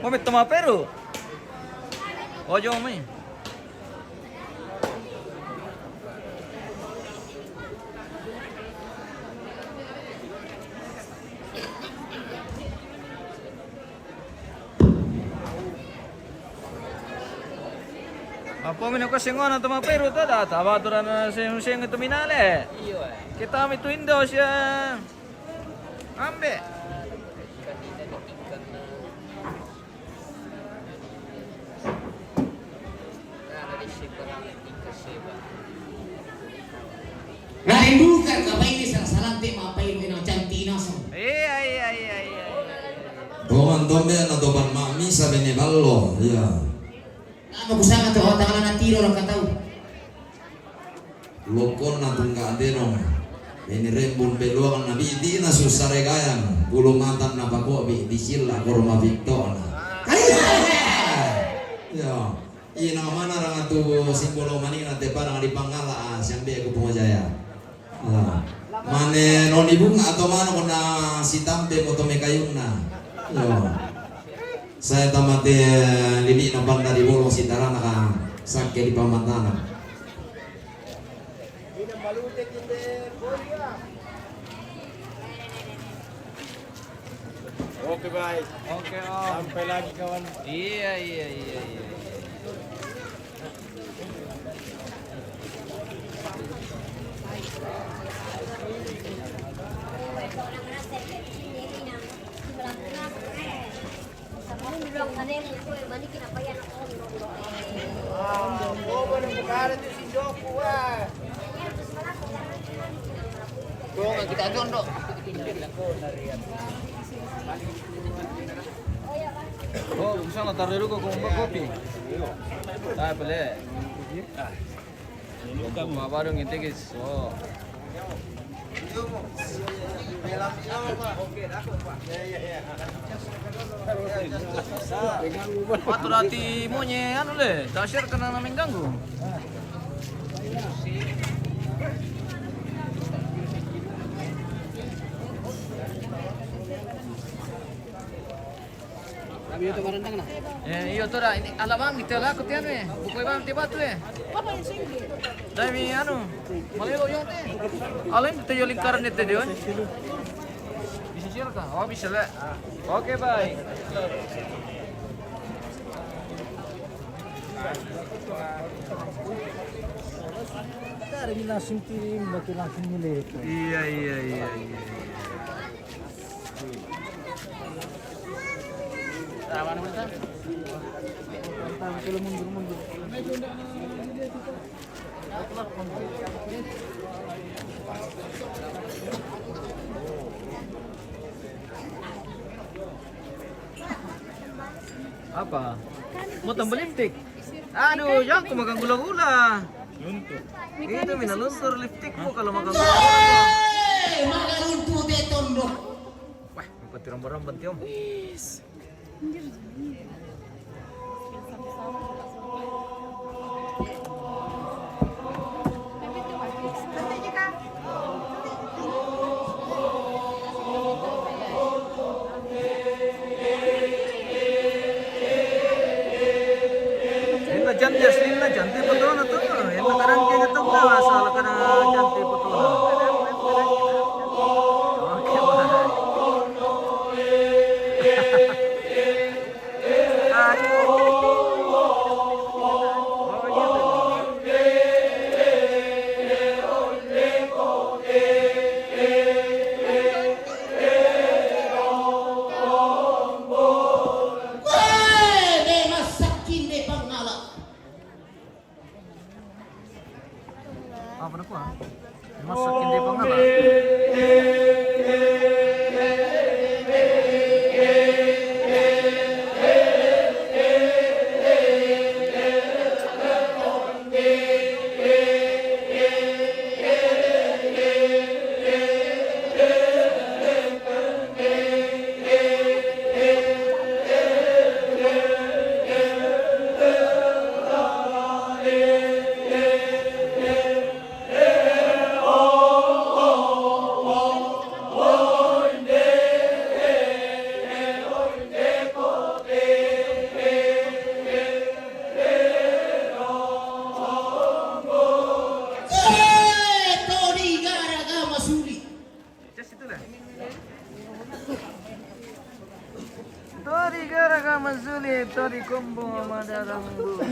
Mau toma Peru. Ojo mai. Apa minum ko singon toma Peru to da taba turan sing itu minale. Iya. Kita itu Indo siya. Ambe. Narindukan kapay ni sa salante mapayin din ang Chantinas. Iya. Doman dombe na doban mami sabi ni ballo. Iya. Ano kusama to tangan na tiro lang kataw. Lokon na tungga denong. Ini rembun beluang nabi di na susare gayang. Bulu mantan na bako bi di sila korma Victor. Ya. Ina mana rang atu simbolo mani na te parang di Pangala siang be aku Pungajaya. Mane noni bunga atau mana kena si tampe moto mekayungna. Yo. Saya tamate lili na banda di bolong si tarana ka sakke di pamantana. Oke baik. Oke om. Sampai lagi kawan. Iya. Kita gondok. Oh, bisa nggak taruh dulu kok mau kopi? Ah, boleh. Mau apa dong itu guys? Oh. Waktu rati monye anu le, dasar kena nameng ganggu. Iya tuh dah, ini ala bang kita lah kutian we, buku bang tiba tuh we. Dari anu, malelo yung teh. Alin kita yo lingkaran itu dia. Bisa share kah? Oh bisa lah. Oke baik. Dari langsung kirim, berarti langsung milik. Iya. Kalau mundur. Apa? Mau tambah lipstick? Aduh, jangan aku makan gula-gula. Luntur. Itu mina luntur lipstikmu kalau makan gula-gula. Makan luntur beton dong. Wah, mau tiram-tiram tiom. Janti betul na to. Yang nakarang kaya ito ka, asal ka na janti betul na. Oke, baik. Tori gara mazuli, tori kombo amada Rambu.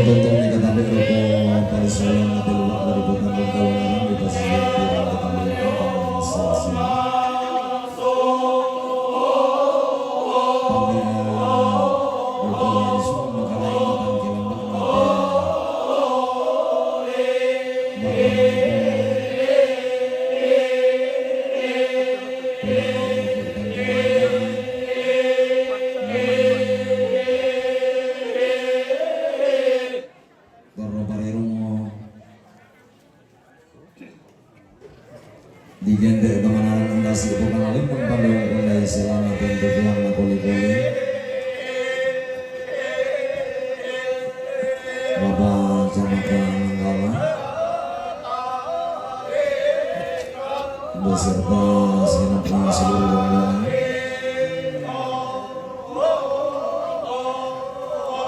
Tonton ni kata mereka pada siang nanti luar dari bukan kawan orang di pasir yang kira kata mereka pada sesi. Di gender teman-teman nasi bukan oleh pembantu kondai selama tentu tuang koli-koli Bapak Jamakan Manggala beserta segenap seluruh rombongan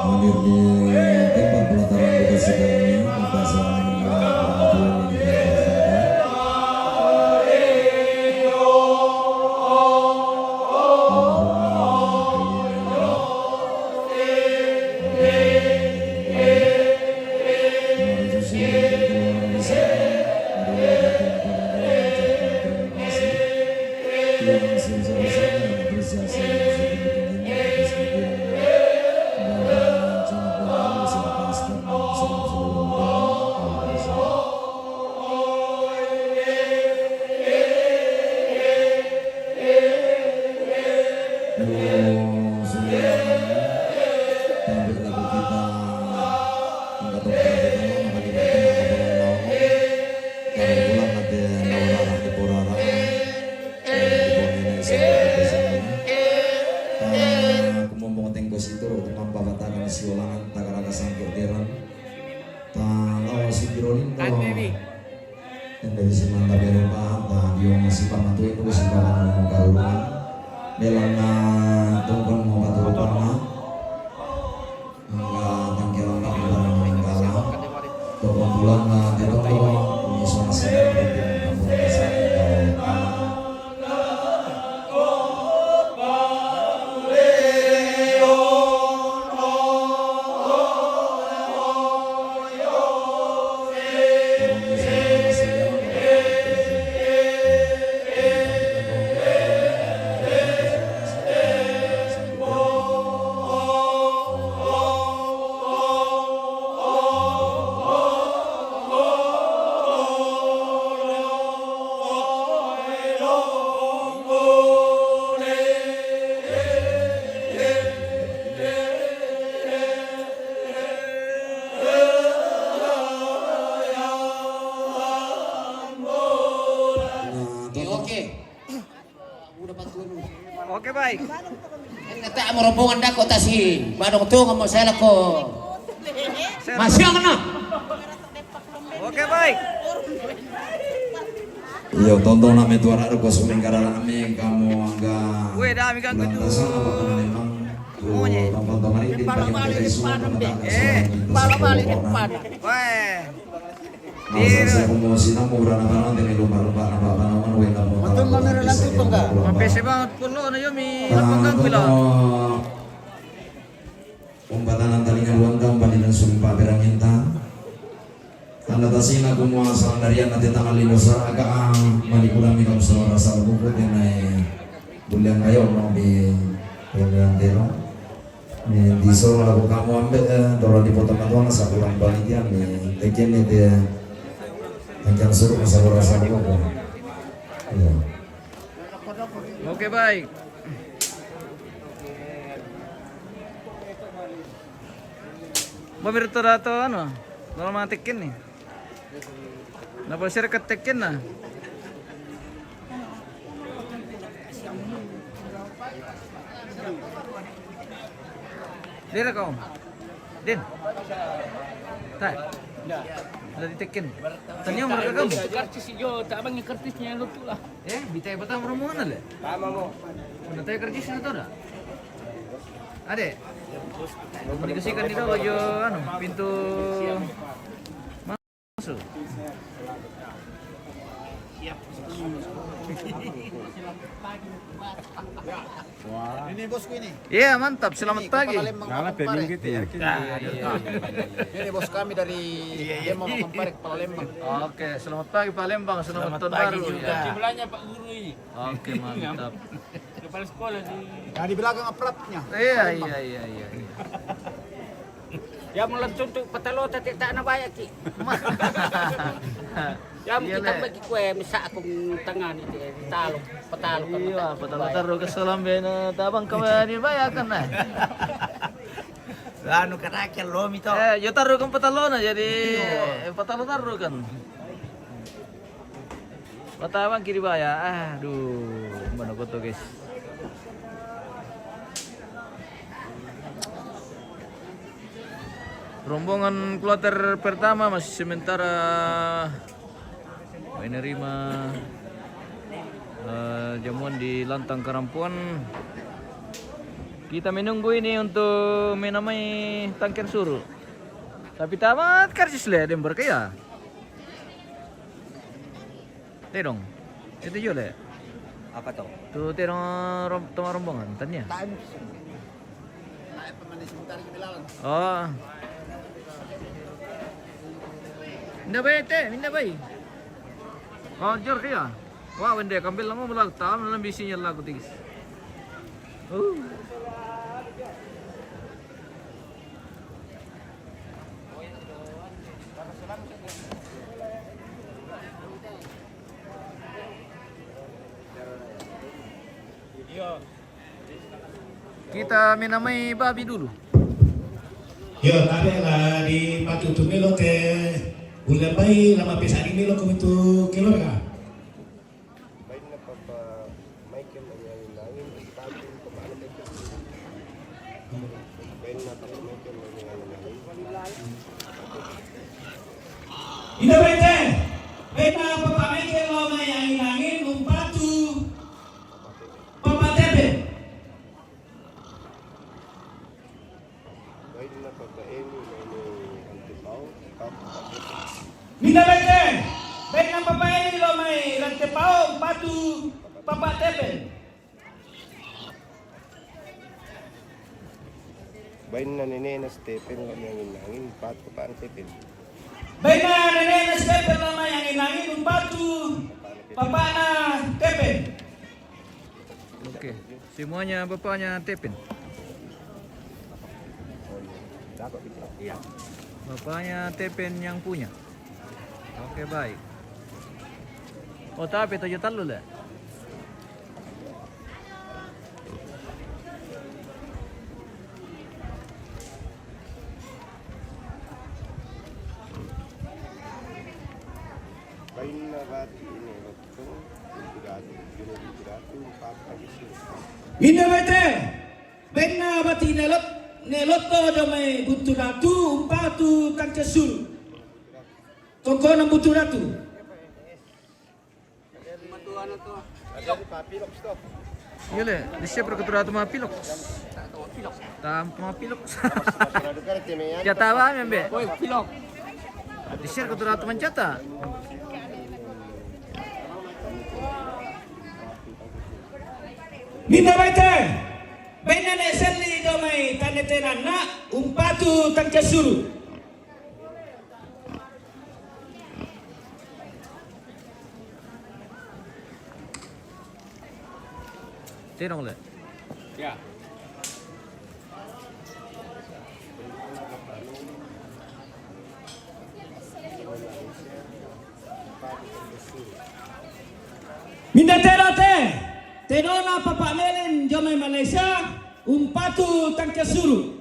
hadir di tempat pelataran kita sedang ini kita saling mengucapkan ini. Dewi si mantap ya lupa, yang si pamatu itu si pamatu karuan, belana tongkon mau batu lupa, enggak tangkilan tak meninggal, tongkon bulan di tongkon ini suara saya berarti kamu bisa Oke baik. Tak mau rombongan dah kota sih. Badong tu kamu saya lako. Masih mana? Oke baik. Iya tonton nami tuara ruko suling karala nami kamu angga. Gue dah amikan kedua. Lantasan apa karena memang tonton tomari di bagi dari semua balik depan. Weh. Masa saya promosi namu berana-berana dengan lumba-lumba apa-apa namun wena mau. Betul kamera lagi tuh enggak? Sampai sebanget pulo na yomi. Apa bilang? Pembatalan talingan luanggang padinan sumpah beranginta. Tanda tasina kumua salandarian nanti tangan lindosa agak manikulang minum selera rasa bukut yang naik bulan kayo mau di bulan tero. Di solo lagu kamu ambil dorong di foto matuan sa kurang balitian nih tekin nih dia yang suruh masa rasa bukut. Iya. Oke, baik. Pemirsa dato ano, dalam tekin nih. Napa syarikat tekin na? Dira kau, Din. Tak. Udah ditekin. Tanya mereka kamu. Karcis jo, tak bangi karcisnya lu tuh lah. Bitay pa tayo rombongan na Tama mo. Ano tayo kartis na to na? Ade. Komunikasikan dito bajo ano, pintu masuk. Ini bosku ini. Iya, mantap. Selamat pagi. Gitu ya. Ini bos kami dari Demo Mampare Palembang. Oke, selamat pagi Palembang. Selamat tahun baru. Ya. Jumlahnya Pak Guru ini. Oke, mantap. Kepala sekolah di. Nah, di belakang aplatnya. Iya. Ya mulai untuk petalo tak na banyak ki. Ya Iya, kita Le. bagi kue misa akong tangan itu petalo kan. Iya, patalo-taro ke Solambe na tabang kami dibayakan na. Anu karakel lo mito. Yo taruh kan patalo na jadi patalo-taro kan. Patabang kiri baya. Aduh, mana foto guys. Rombongan kloter pertama masih sementara menerima jamuan di Lantang Karampuan. Kita menunggu ini untuk menamai tangker suruh. Tapi tamat karcis le dem berkaya. Terong. Itu juga le. Apa tuh? Tuh terong rombongan tanya. Time. Nah, pemanis sebentar di belakang. Oh. Minda bay teh, minda bay. Oh, jor kaya. Wah, wende kambil lang mo malag tam lang bisinya lagu tigis. Kita minamai babi dulu. Yo, tadi lah di Patu Tumelo ke bulan bayi lama pesa di Melo kau itu kilo ka? Ina bete, beta papa Michael lo mayang ingangin umpatu papa tebe. Mina bete, beta papa ini lo may lantepao umpatu papa tebe. Bain na Nenek na Stephen lang yung inangin, pat ko pa ang Stephen. Beta Nenek na Stephen lo mayang ingangin umpatu papa na tebe. Oke, semuanya bapaknya Tepin. Iya. Bapaknya Tepin yang punya. Oke, baik. Oh, tapi itu juta lu lah. Bain na bati ini waktu pinagatu, papa gising. Mina bete, beta bati neloto do may butu datu umpatu kankesul. Tongkon ang butu datu. Ada di papilok stop. Iya le, di siya perketuran sama pilok. Sama pilok. Sarado ka rin timayan. Jata ba membe? Kue pilok. Di siya keturan teman jata. Mina bete, beta ne seli do may tanetenan na umpatu kankesul. Tirong le. Ya. Minda tera te Tenona Papa Melen Jomai Malaysia Umpatu Tangke Sulu.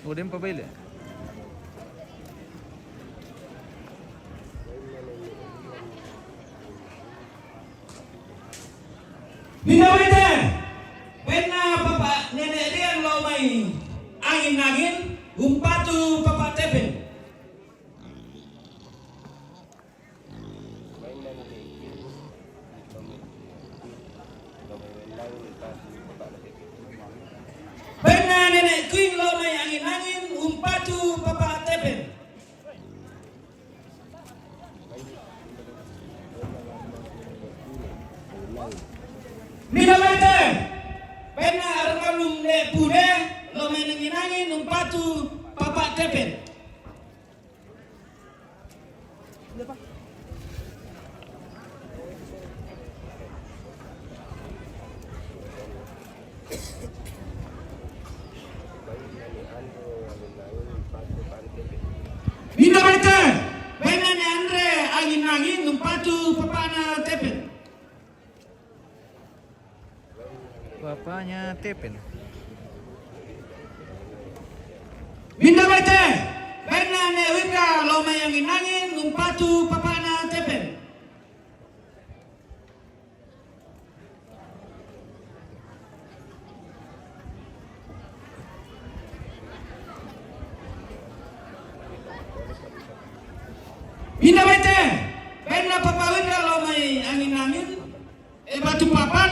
Udem pa bile. Minawite, pena Papa Nenek Lidan lo may angin-angin, umpatu Papa Tepen. Pena Nenek Queen lo may angin-angin, umpatu Papa Tepen. Minawite, pena armalum le pune lo may angin-angin, umpatu Papa Tepen. Minawite, pena ne Andre angin-angin, umpatu Papa na Tepen. Bapaknya Tepen. Minawite, pena ne Wika lo may angin-angin, umpatu Papa na Tepen. Minawite, pena Papa Wika lo may angin-angin, batu papan,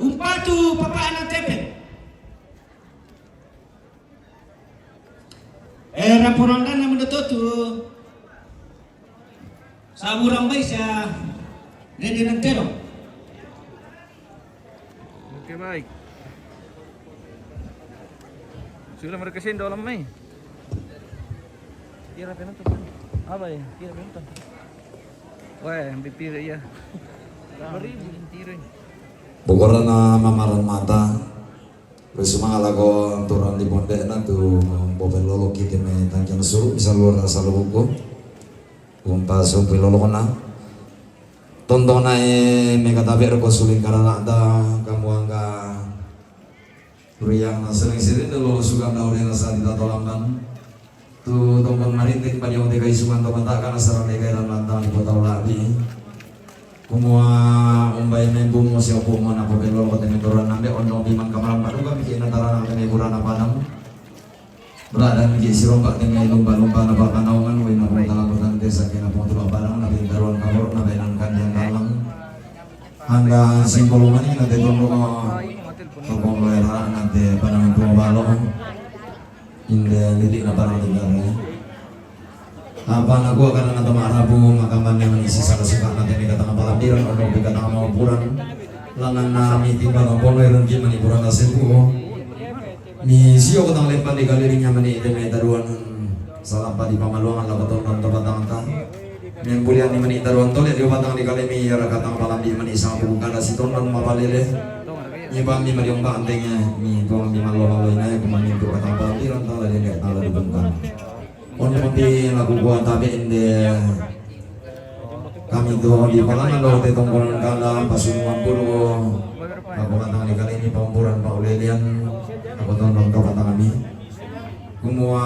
umpatu Papa na Tepen. Raporan na mendototu saburang bay siya ready ng tero. Oke baik. Sudah mereka sini dalam mai. Kira penonton. Apa ya? Kira penonton. Wah, bipir ya. Beribu tirin. Bukan na mamaran mata. Resuma alago turun di pondek na tu bopel lolo kiti me tangkian suruh bisa luar asal lugu. Umpas umpi lolo kona. Tonton nae mega taber ko suling karena ada kamu angga Riang sering sering dulu suka daun yang saat kita tolongkan. Tu Tongkon maritik pada yang tiga isuman teman-teman asal tiga dan lantang di kota Ulabi. Kumua umbai membung mo siya po mo na po pelol ko tinituran nambe ondong bimang kamaram pa lupa bikin antara ng tinikuran na panam berada ng gisirong pa tingay lumba-lumba na papanawangan way na po talagotan sa kinapong tulong parang na pindaruan kamor na bayan kanyang dalang hanggang singkulungan ini nanti tundok ko kapong loera nanti panang pumabalo hindi lidik na parang tinggal apa nago akan na tamarabu makaman yang isi salah suka natin ni katang palamdiran o nung katang mawapuran langan na meeting ba ng pono iron ki manipuran na sebu ni siyo katang lepan di galering niya mani ite may daruan salapa di pamaluangan labaton ng tabatang ta yang bulian ni mani daruan tole di batang di galemi yara katang palamdi mani isang bukan na siton ng mapalile ni bang ni mariong bantengnya ni tuang di malo-malo ina kumanin tu katang palamdiran tala di nggak tala di bungkan. Untuk di lagu buat tapi inde kami itu di Polina lo te Tongkon kala pasunuan puluh aku katakan kali ini pemburan Pak Ulelian aku tonton kau kata kami semua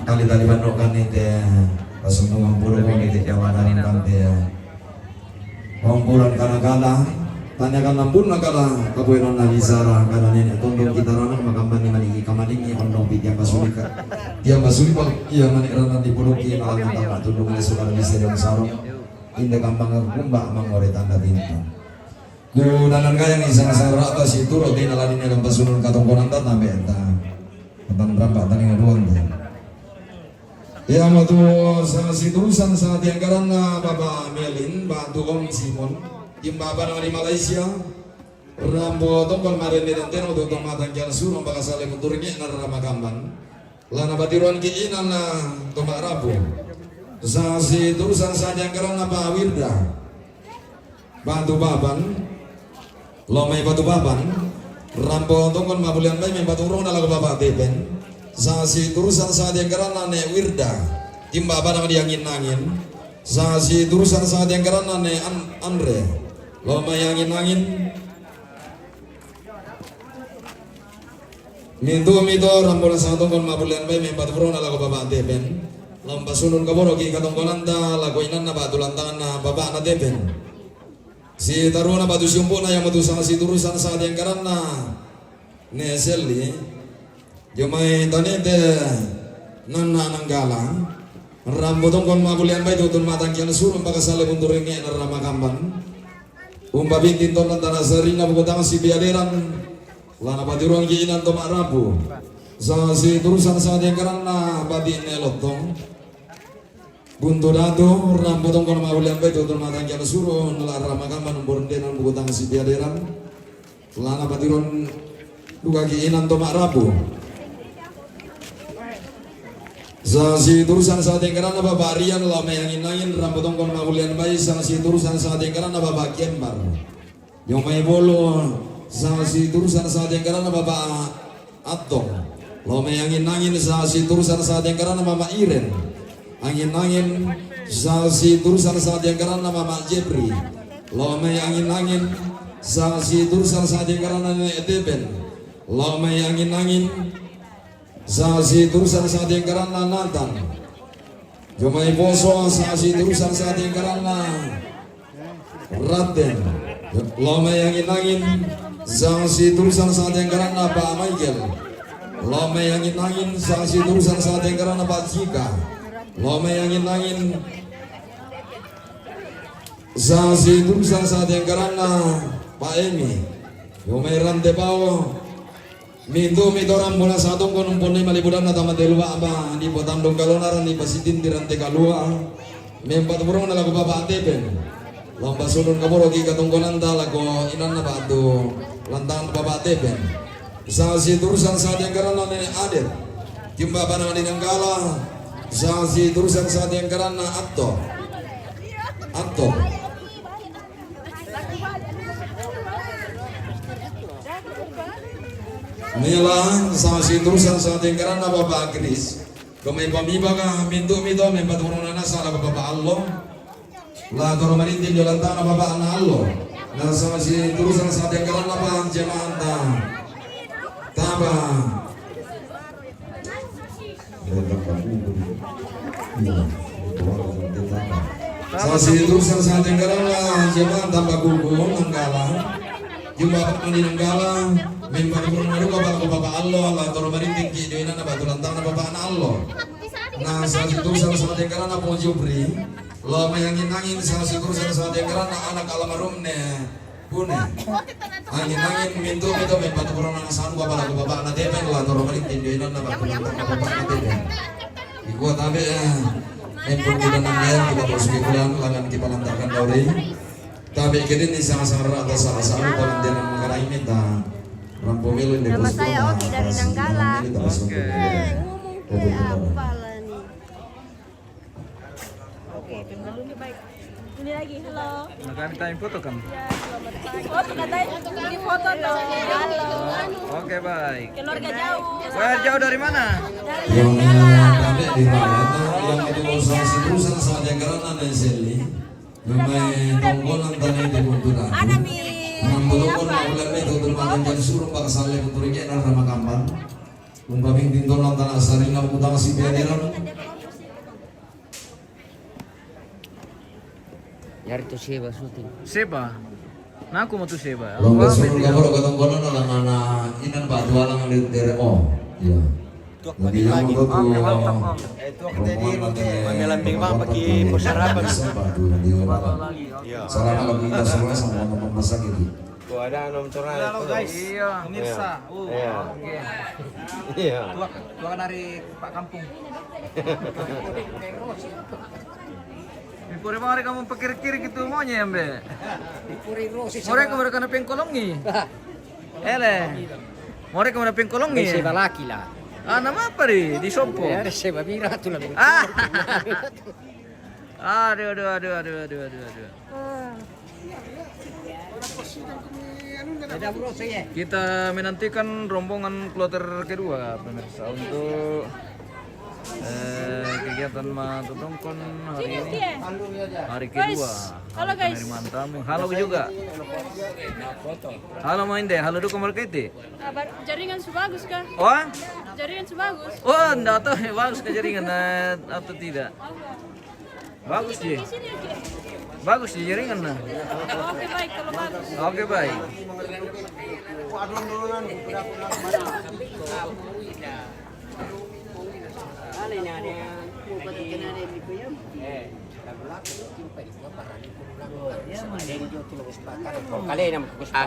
kali tadi bandokan itu pasunuan puluh kami di jawatan kante pemburan kala tanyakan lampun kala kabuenon nalisara karena nenek tondong kita ranang makamban ni maniki kamaningi ondong pitiang basulika tiang basulika iya manik ranang di puluki malang tapak tundung ale sukar bisa yang sarong indah gampang kumba mangore tanda tinta ku danan kaya ni sang atas itu roti naladin yang pasunun katongkonan ta tambe eta tentang berapa tadi ngaduan ya matu sang siturusan sa tianggaran na Baba Melin bantu Om Simon Imbaba ng Malaysia Rambu Tongkon marin din teno do matang jan surong baka sale muturnya na ramagamban lana batiruan ki inan na tumarabu sa si turusan sa jangkaran na Wirda batu baban lomay batu baban Rambu Tongkon mabulian bay mempat urung na lagu bapak tepen. Sasi turusan saat yang karena ne wirda timba barang diangin angin. Sasi turusan saat yang karena ne Andre loma yang angin. Mito rambulan sa Tongkon mabulian bay mempat urung na lagu bapak tepen. Lomba sunun kaboro ki katongkonanda lagu inan na batulan tangan na bapak na tepen. Si taruna batu sumpu na yang matu sama si turusan saat yang karena ne seli jomai tanete nana nanggalang rambu Tongkon mabulian bay tutun matang kian surum baka sale buntur nge na rama kamban umpa bintin ton tana serina bukutang si biaderan lana batirong kiinan to Rambu sa si turusan saat yang karena badi ne lotong buntu datu Rambu Tongkon mabulian bay tutun matang kian surum la rama kamban umpur denan bukutang si biaderan lana batirong duka kiinan to Rambu si turusan saat yang karena bapak Rian lama yang inangin Rambu Tongkon mabulian bay si turusan saat yang karena bapak Kembar yang may bolo si turusan saat yang karena bapak Atong lama yang inangin si turusan saat yang karena mama Iren angin si turusan saat yang karena mama Jepri lama yang inangin si turusan saat yang karena Nenek Teben lama yang inangin si turusan saat yang karena Nathan jomai poso si turusan saat yang karena Raden lama yang inangin si turusan saat yang karena Pak Michael lama yang inangin si turusan saat yang karena Pak Jika lama yang inangin si turusan saat yang karena Pak Emi jomai rante bawo Mito rambula sa Tongkon umpon ni malibudan na tamat delua ba di potandong kalonaran di pasitin dirante kalua mempat burong na lagu baba tepen lomba sulun kaboro ki katongkonan ta lagu inan na batu lantangan baba tepen sa si turusan sa yang karana ne adet timba bana ni nanggala sa si turusan sa yang karana atto Nilang sa si turusan sa ating karana bapak Agnes kumay pamiba ka mito mempat urong na nasa la bapak Allah la toro marintin jolanta na bapak na Allah na sa si turusan sa ating karana pa jemaata taba sa si turusan sa ating karana jemaata bagugo nanggala jumpa nanggala memang kurang bapak Allah lah toro marinting ki doina na batulan tang na bapak na Allah na sa situ sama yang karena po jubri lo mayangin angin sa situ sama yang karena anak almarhum ne pune angin mintu memang kurang na sanu bapak na tepen lah toro marinting doina na batulan tang na bapak na tepen iko tabe empun kita nangaya kita bersih kulang langan kita lantarkan dauri tabe kini sama-sama atas sama-sama kalau dia mengarai minta Rambu Milu ini nama saya Oki dari Nanggala. Oke. Apa lah nih? Oke, dulu nih baik. Ini lagi, halo. Nagkain foto kan? Ya, selamat pagi. Foto katanya, ini foto dong. Halo. Oke baik. Keluarga jauh. Wah jauh dari mana? Dari Yang Nanggala. kami di mana? Yang itu saksi terusan saja karena neseli. Memang Tongkon antara di Bunturan. Ada mi. Rambu Tongkon mabulan itu termatang dan suruh pak sale kuturike na rama kampan. Umpaming tinton antara sarina utang si biaderan. Yari to Seba syuting. Seba. Nah aku mau tuh Seba. Lomba suruh kabur ke Tongkonan orang anak inan pak jualan di TRO. Iya. Jadi yang itu Itu jadi mengelambing bang bagi persarapan. Salah kalau kita semua sama teman masak itu. Kau ada nom turun Halo guys, Iya. pemirsa. Iya. Oke. Iya. Tua kan dari Pak Kampung. Puri mari kamu pikir-kir gitu maunya ya mbe. Mereka mereka na pengkolongi. Ele. Mereka mereka pengkolongi. Seba laki lah. Ah nama apa di Sompo? Ya, Seba Mira tu lah. Aduh. Kita menantikan rombongan kloter kedua pemirsa untuk kegiatan Tongkon hari ini, hari kedua. Halo guys. Penerimaan tamu. Halo juga. Halo main deh. Halo dukung markete. Jaringan sebagus kah? Oh? Jaringan sebagus. Oh, enggak tahu bagus ke jaringan atau tidak. Bagus sih. Bagus sih jaringan nah. Oke baik kalau bagus. Oke baik.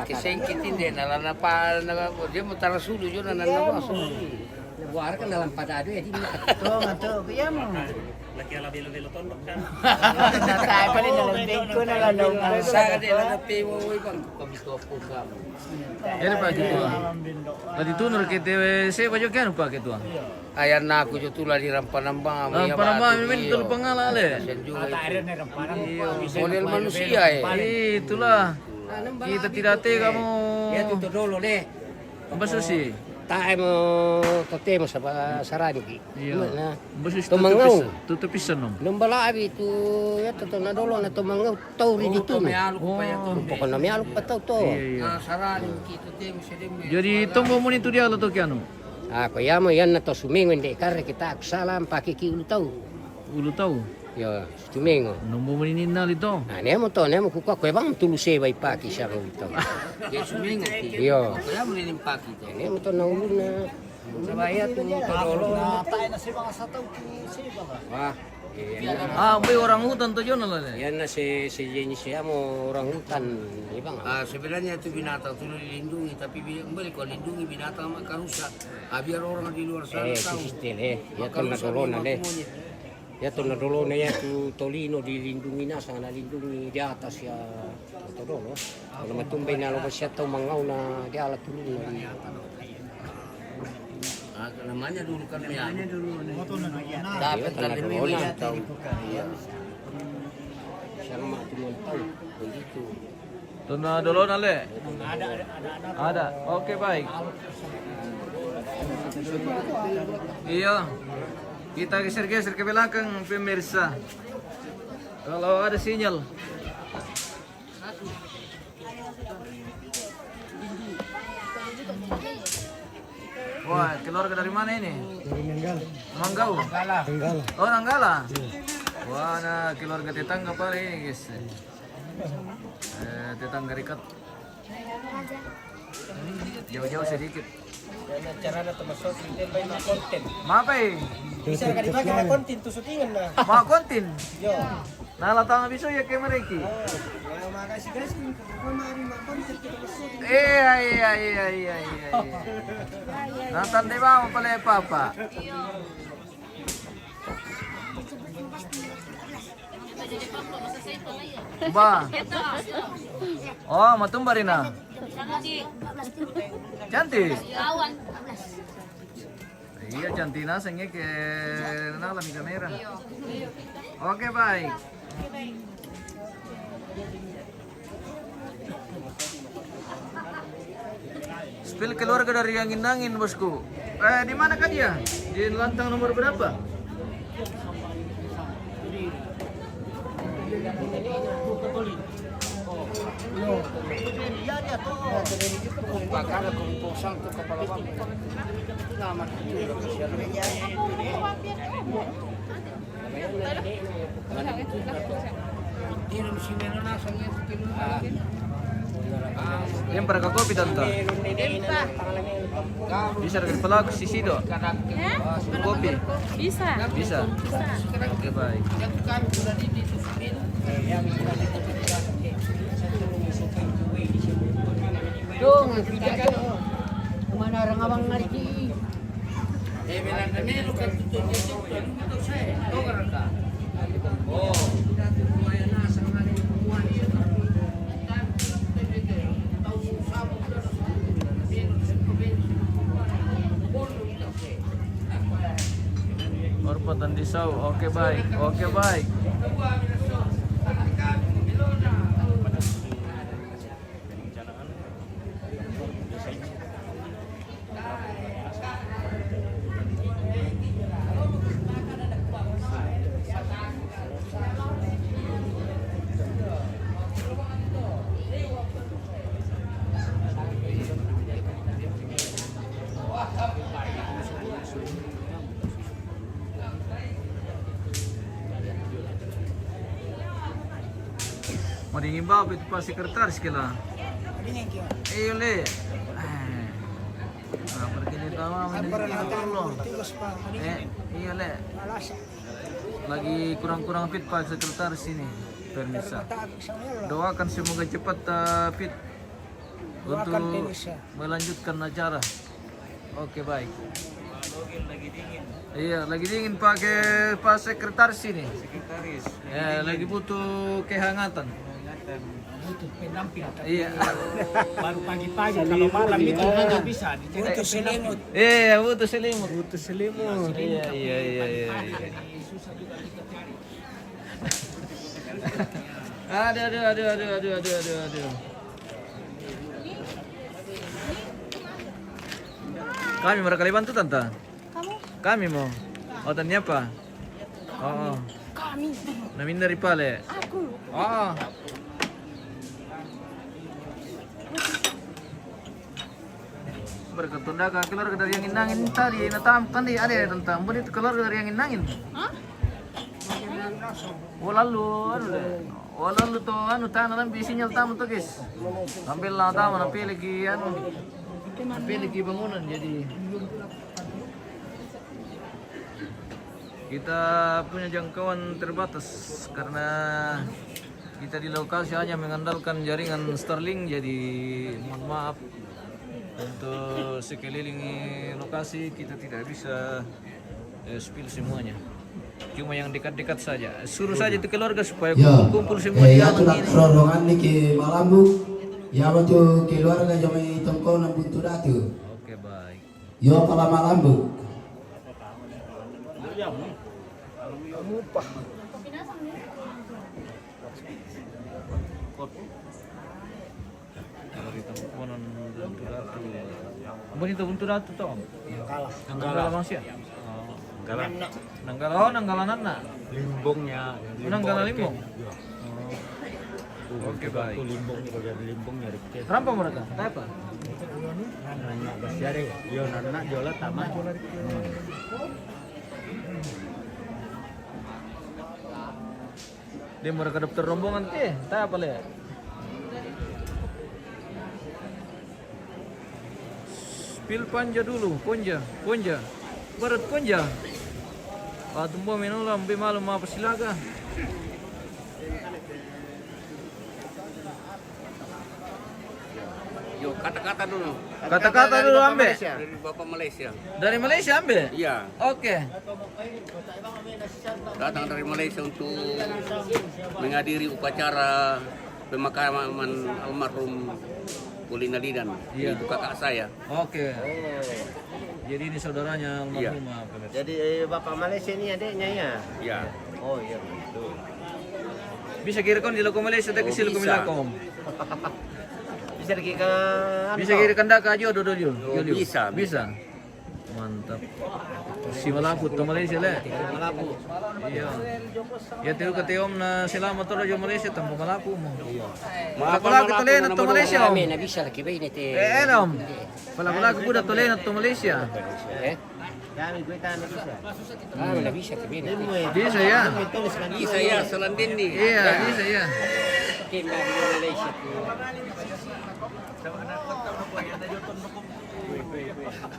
Kisengkitin din, nalalapa, dia mo tarasulo yun, nananabaso. Buar kan dalam pada adu ya di kaya mo. Laki ala bilo-bilo tondok kan. Natay pa rin nalang ko na lang nung Sa kanila na piwo ibang kabito po ka. Ini Pak Ketua. Tadi tunur kita saya baju kan Pak Ketua. Ayan na ako yung tulad ni Rampanambang. Panama ini tul pengalale. Model manusia eh. Itulah. Kita tidak tega kamu. Ya tuto dolo deh. Basusi. Tayo mo tatemo sa sarani ki. Iya. Basusi Tumangaw. tutup pisan nom. Lumbalabi tu ya to na dolo na tumangaw tauri dito. Pokok na mialok pa to. Iya. Sarani kita temo sa demo. Jadi tunggu muni tu dia atau kianu. Ako yamo yan na to sumingon de karre kita salam pakikiulo taw. Ulu tahu. Yo sumingo. Nombo muni nal itu. Nemo kuka ko bang tuluse bay paki siya ko ito. Yung sumingo. Yo. Kaya mo rin yung paki to. Nemo to na ulo na. Sabaya to dolo. Wah. Ah, boy orang hutan tu Jonah lah. Yan na si Jenny siya mo orang hutan, ibang. Sebenarnya itu binatang itu dilindungi, tapi kembali kalau lindungi binatang maka rusak. Biar orang di luar sana tahu. Sistil ya to na dolo na de. Ya to na dolo na ya tu tolino dilindungi na sana lindungi di atas ya to dolo. Kalau matumbay na lo siya to mangaw na di alat tulong na. Namanya dulu kan namanya dulu. Dapat kan dulu tahu. Sama cuma tahu begitu. Tuna dulu nale. Ada. Oke baik. Iya. Kita geser-geser ke belakang pemirsa. Kalau ada sinyal. Wah, keluarga dari mana ini? Dari Manggau. Nanggala. Oh, Nanggala. Wah, nah keluarga tetangga pala ini, guys. Tetangga dekat. Jauh-jauh sedikit. Cara na termasuk hindi ba yung content? Mapay. Bisa ka di ba ka content to shootingan na? Mga kontin. Yo. Nalatang abiso ya kay Mariki. Makasih guys, kung maaari ma-content kita shooting. Iya. Natan di ba mo pala yung papa? Ba? Oh, matumba rin na. Cantik. Iya, cantik nasanya ke nalam di kamera. Oke, baik. Spill keluarga dari angin-angin, bosku. Di mana kan dia? Di lantang nomor berapa? Bakal kumpulsan to kepala bang. Naman Tirum si Meno nasangnya Yang pernah ke kopi tante? Bisa dengan pelaku sisi do? Kopi? Bisa. Bisa. Oke baik. Dong, tidak kemana orang abang lagi? bilang Meno kan tutup itu saya. Tahu kan? Oh. Perempatan di Sau. Oke baik. Oke baik. Madingin ba itu pas sekretaris kila. Iya le. Nah, pergi ni tahu ini. Iya le. Lagi kurang-kurang fit pak sekretaris ini. Permisa. Doakan semoga cepat fit untuk melanjutkan acara. Oke baik. Iya, lagi dingin pakai pas sekretaris ini. Sekretaris. Ya, lagi butuh kehangatan. Butuh pendamping. Iya. Baru pagi-pagi kalau malam itu nggak bisa. Butuh selimut. Iya, butuh selimut. Butuh selimut. Iya. Aduh. Kami mereka bantu tante. Kami mau. Oh, tanya apa? Oh. Kami. Namin dari pale. Aku. Oh. Berkatunda ka keluarga dari yang inangin tadi natam kan di ada tentang beri keluarga dari yang inangin. Hah? Lalu to anu tanah bisinyal tamu tuh guys. Ambil lah tamu napi lagi bangunan jadi kita punya jangkauan terbatas karena kita di lokasi hanya mengandalkan jaringan Starlink, jadi mohon maaf untuk sekeliling lokasi kita tidak bisa spill semuanya. Cuma yang dekat-dekat saja. Suruh saja itu keluarga supaya kumpul semua di ya aman ini. rorongan nih ke Malambu. Ya betul keluarga jomai Tongkon dan buntu datu. Oke, baik. Yo pala Malambu. Dari Tongkonan buntu datu. Bonito buntu datu toh. Nanggala manusia. Nanggala nana. Limbongnya. Nanggala limbong. Oke baik. Limbongnya rikte. Rampa mereka? Apa? Nanya basyare. Yo nana jola tama. Dia mereka daftar rombongan tak apa le? Spill panja dulu, ponja. Berat ponja. Tumbuh minum lambe malu apa silaga. Yo, kata-kata dulu. Kata-kata dulu ambe. Dari Bapak Malaysia. Dari Malaysia ambe? Iya, Oke. datang dari Malaysia untuk menghadiri upacara pemakaman almarhum Polina Lidan. Iya. Itu kakak saya. Oke. Jadi ini saudaranya almarhumah. Jadi Bapak Malaysia ini adiknya ya? Ya. Oh iya betul. Bisa kira kon di loko Malaysia tak kecil ko bisa. milakom. Bisa dikikan. Bisa kira kanda ka ajo dodo jo. Bisa. Mantap. Si malaput to Malaysia le. Malapu. Iya. Ya teu ka teom na selama to jo Malaysia tambo malapu mo. Maaf, Pala ko tole na to Malaysia. Kami na bisa lagi ba ini te. Enom. Pala ko buda tole na to Malaysia. Kami kita na bisa. Kami na bisa kami. Bisa ya. Ini saya Selandin nih. Iya, bisa ya. Kita di Malaysia tu.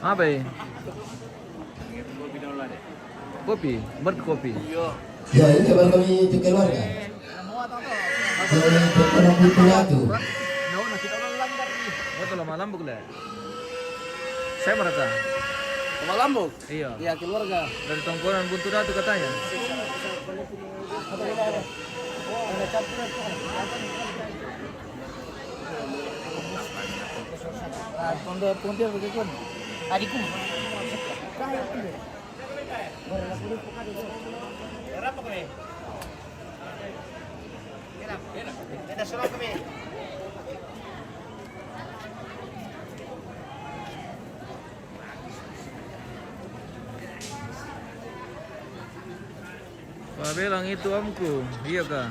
Apa ya? Kopi, berkopi. Ya ini baru kami itu keluarga. Jomai Tongkon dan buntu datu. Betul lah malam bukan? Saya mereka. Malambung? Iya. Iya, keluarga. Dari Tongkonan buntu datu katanya. Adikku. Pak bilang itu omku, iya kah?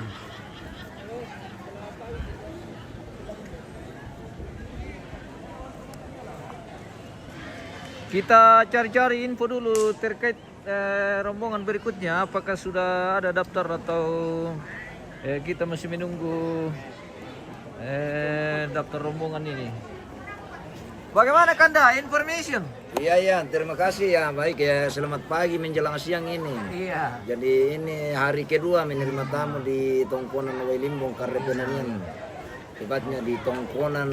Kita cari-cari info dulu terkait rombongan berikutnya. Apakah sudah ada daftar atau kita masih menunggu Daftar rombongan ini. Bagaimana Kanda? Information? Iya, terima kasih ya. Baik ya, selamat pagi menjelang siang ini. Iya. Jadi ini hari kedua menerima tamu di Tongkonan Wailimbong Karrre Penanian. Tepatnya di Tongkonan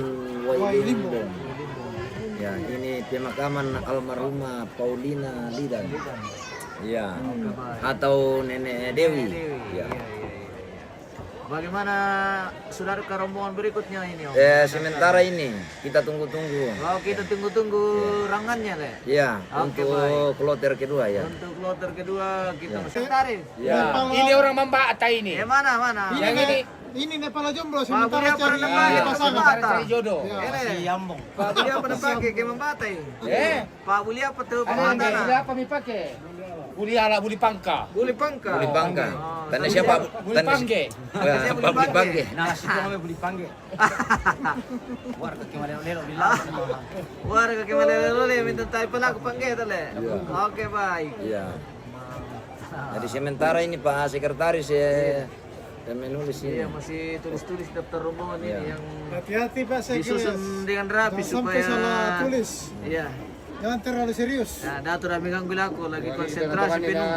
Wailimbong. Ya, ini pemakaman almarhumah Polina Lidan. Iya. Atau Nenek Dewi. Iya. Bagaimana saudara ke rombongan berikutnya ini, Om? Sementara ini kita tunggu-tunggu. Oh, kita tunggu-tunggu rangannya, Le. Iya, Oke, untuk kloter kedua ya. Untuk kloter kedua kita masih tarik. Ya. Ini orang Membata ini. Mana? Yang Ini Nepal jomblo Pak Bulia pernah pakai pasangan. cari jodoh. Yambong. Pak Bulia pernah pakai ke Membata ini. Pak Bulia betul Membata. Apa mi pakai? Buli ala buli pangka. Buli Pangka. Buli Bangka. Oh, Tanda siapa? Buli pangge. Pak Buli Bangke. Nasi namanya buli pangge. Warga kemarin lelo Warga kemalelo le minta tayo pala ko pangge tale. Oke, baik. Iya. Jadi sementara ini Pak Sekretaris ya yang menulis ini. Iya, masih tulis-tulis daftar rombongan ini yang Hati-hati Pak disusun dengan rapi supaya salah tulis. Iya. Jangan terlalu serius. Nah, dato rami ganggu aku lagi konsentrasi penuh.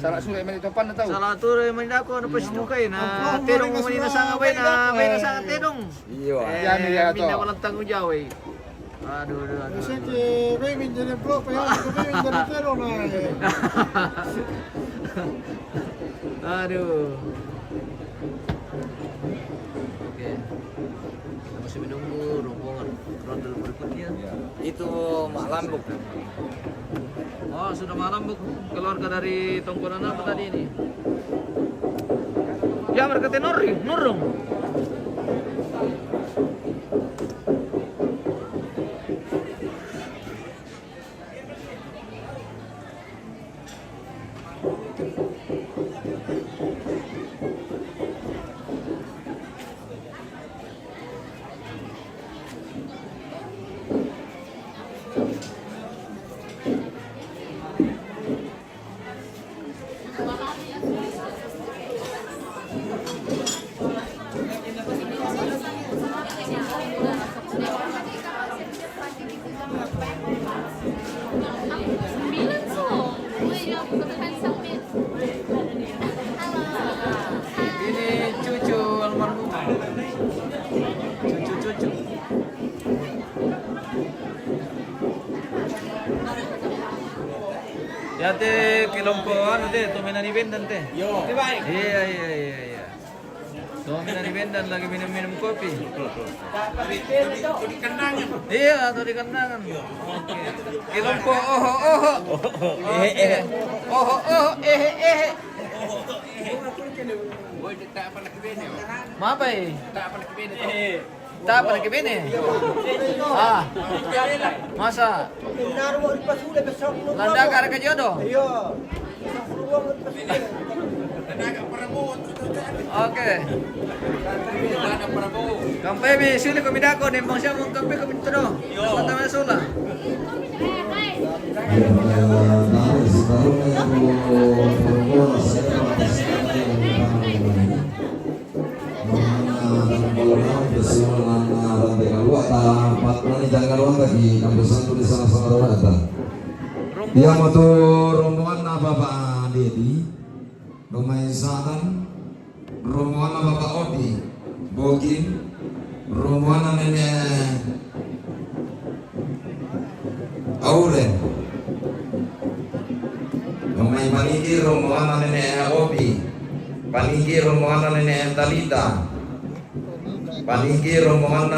Salah sulit menitopan na tahu. Salah tur man ako ano pa sinukay na terong mo na sa bay na sa terong. Iya. Minna walang tanggung jawab. Aduh. Kasi que may minjan yung pro, kaya may minjan yung pero na. Aduh. Oke. Kita masih menunggu rombongan ronde berikutnya. Itu Mak Lambuk. Oh, sudah malam Bu. Keluarga dari Tongkonan apa tadi ini? Ya, mereka nur dong. Ini cucu almarhum. Cucu. Ya teh kelompokan teh, tuminan ibendan teh. Yo. Baik. Iya. Tuminan ibendan lagi minum kopi. Di kandangnya. Iya, atau di kandangan. Oke. Kelompo Boy, tak apa nak kebene. Mapa eh? Tak apa nak kebene. Tak apa lagi bini? Masa? Landa ka ka jodoh? Iya. Oke. Kampai bi sili ko midako nembang siya mong kampai ko mitro. Sa tama sula. Ya motor rombongan apa Pak Dedi, Rumah Isaan, rombongan Bapak Odi, Bokin, rombongan Nenek Auren, Rumah Paniki, rombongan Nenek Obi, Paniki rombongan Nenek Talita, Paniki rombongan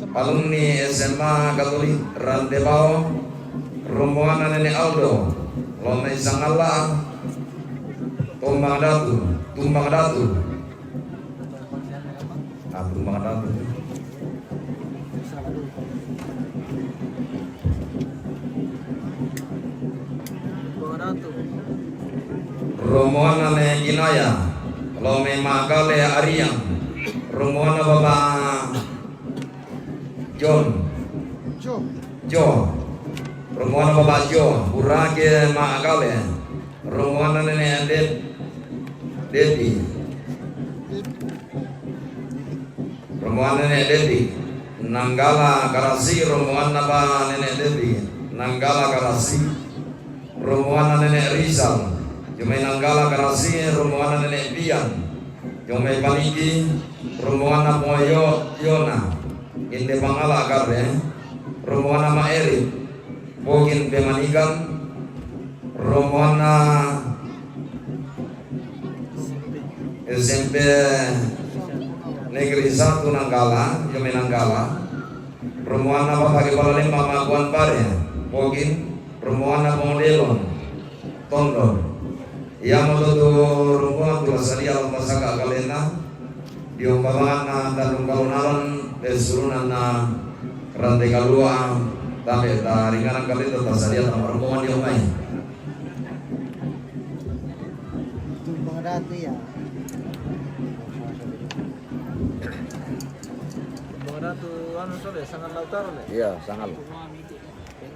alumni SMA Katolik Rantebao, rombongan Nenek Aldo, Lomai Sangala, Tumbang Datu. Tumbang Datu. Rombongan Nenek Kinaya, Lomai Makale Ariang, rombongan Bapak John. Rombongan Bapak Jo, Urage Makale, rombongan Nenek Dewi, rombongan Nenek Dewi. Nanggala Karasi rombongan napa Nenek Dewi. Nanggala Karasi rombongan Nenek Rizal. Jomai Nanggala Karasi rombongan Nenek Bian. Jomai Paniki rombongan napa Yona. Inde Pangala Karrre rombongan nama Eri. Pokin Pemanikan rombongan SMP Negeri 1 Nanggala, Jomai Nanggala. Rombongan apa pakai Wailimbong Makuan Pare, Pokin, rombongan apa Modelon, Tongkon. Ia mau tuh rombongan tuh sadia lomba saka kalena, diumpamangan dan kalunaran besurunan na rantai kalua, tapi ringanan kali itu sadia sama rombongan diomai. Pengadati ya. Ratu anu sole sangat lautar le. Iya, sangat.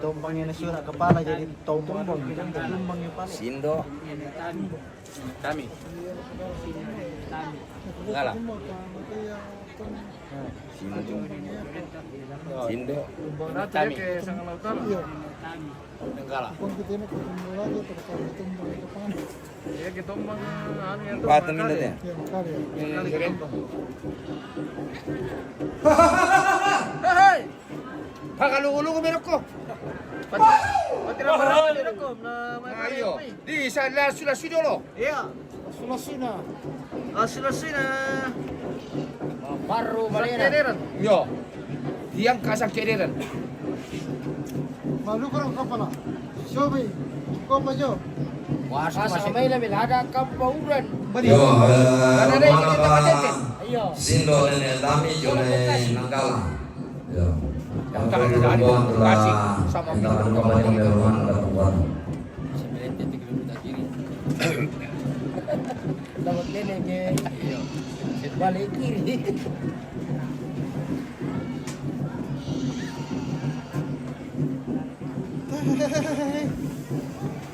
Tumpangnya surat kepala jadi tumpang tumpangnya paling. Sindo. Kami. Enggak lah. Sindo. Ratu ya ke sangat lautar. Enggak lah. Ya kita tumbang anu ya tuh. Patah minatnya. Hei. Pakalulo ko meron ko. Pati na parang meron ko na may Ayo. Di sa sulasyo dolo. Iya. Sulasina. Sulasina. Baru Kederan. Yo. Yang kasang kederan. Malu kurang kepala. Sobi. Kau maju. Masih may lamin ada kampauran. Yo, Ayo. Sindo Nenek Tami Jomai Nanggala. Yo. Yang Tangan pakai tidak ada rombongan kasih telah sama minta rombongan yang beruang dan Dapat nenek ke balik kiri.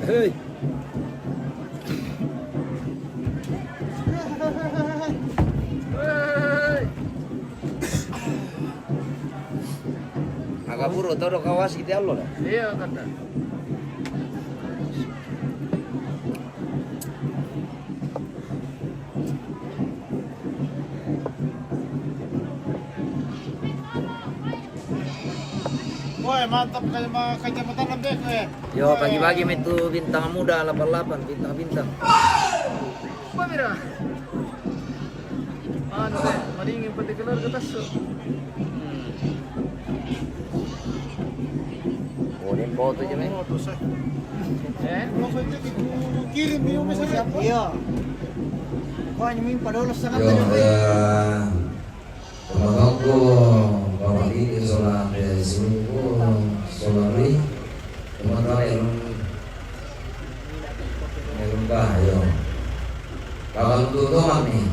Hei. Agak buru toro kawas kita lo lah. Iya kata. Woi, mantap kayak kacamata lembek ya. Yo, pagi-pagi itu bintang muda 88 bintang-bintang. Apa mira? Anu deh, maringin pati kelar ke tas. Oh, ini foto aja nih. Kirim yung mesej. Iya. Kau hanya minta dolos sangat Yo, teman-teman bapak ini sholat subuh, sholat ri, teman-teman yang lembah, yo. Kalau tutupan nih,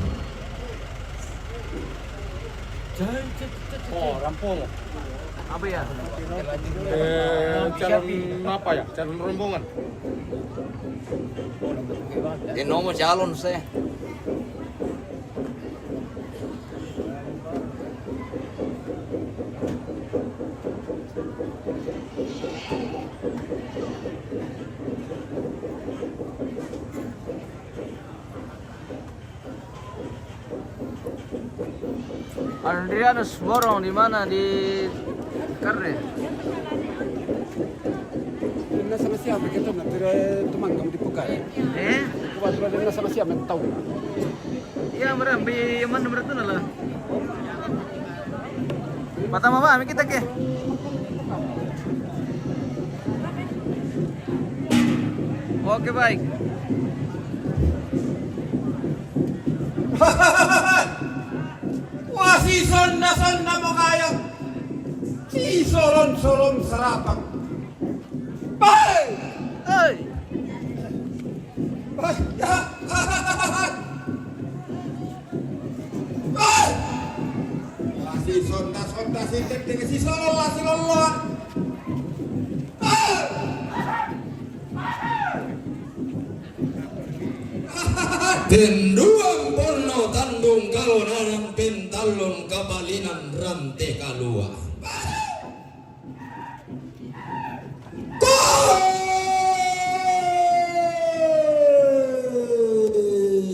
Oh, rampung. Apa ya? Calon apa ya? Calon rombongan. Ini nomor calon saya. Adrianus Borong di mana di Karrre? Sama siapa kita nak teman kamu dibuka ya? Kebetulan sama siapa yang tahu? Iya, merambi mana berarti lah. Mata mama, kami kita ke. Oke baik. Wah, si sonda mo kaya. Si solon sarapak. Bye! Hey. Si sonda si tek si solon. Tenduang pono tandung kalau nanam pintal alon kabalinan rante kalua.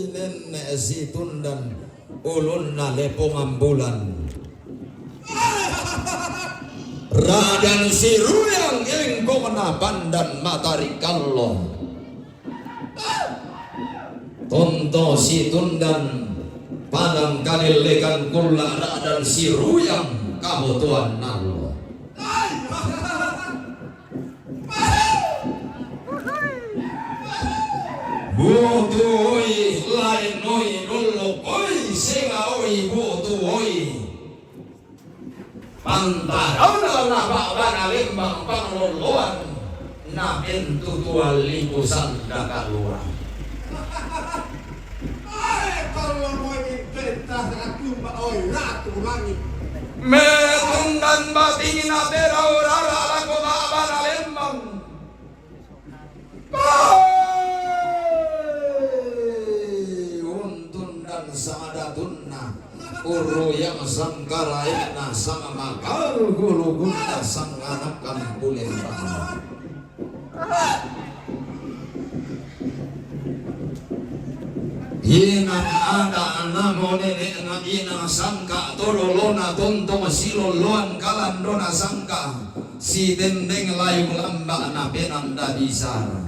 Nenek situn dan ulun na lepong ambulan. Radan siruyang engkong na pandan matari kallo. Tonto situn dan padang kalilekan kula radan siruyang kabutuan nalo. Butuh lain noi dulu oi singa oi butuh oi pantarau na bana limbang pangluluan na pintu tua libu sanda kalua. Kalau mau perintah aku oi ratu langit. Metundan batingin na terau rara laku bana limbang. Sadatunna uru yang sangkaraina sama makar guru guna sanganakan bulen bang. Inang ada namo nenek na inang sangka tololona tontong siloloan kalandona sangka si dendeng layu lamba na penanda bisara.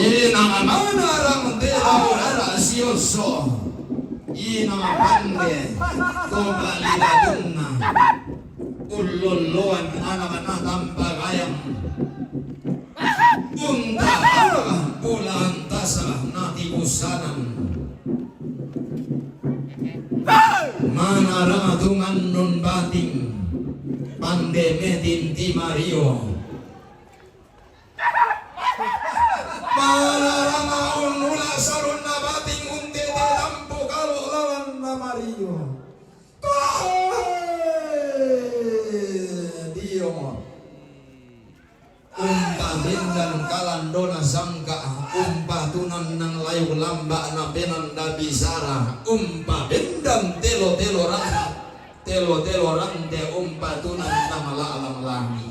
Inang mana rang terau rara sioso inang pande toba lidadunna uloloan anak-anak tanpa gayang unta bulan tasa nati busanan mana rang tungan non bating pande metin ti Mario Malaramaun mula sarun na bating unti di lampu kalau lawan na Mario. Dio mo. Umpa bindang kalandona sangka, umpa tunan ng layu lamba na penanda bisara, umpa bindang telo-telo rante, umpa tunan na malalang langi.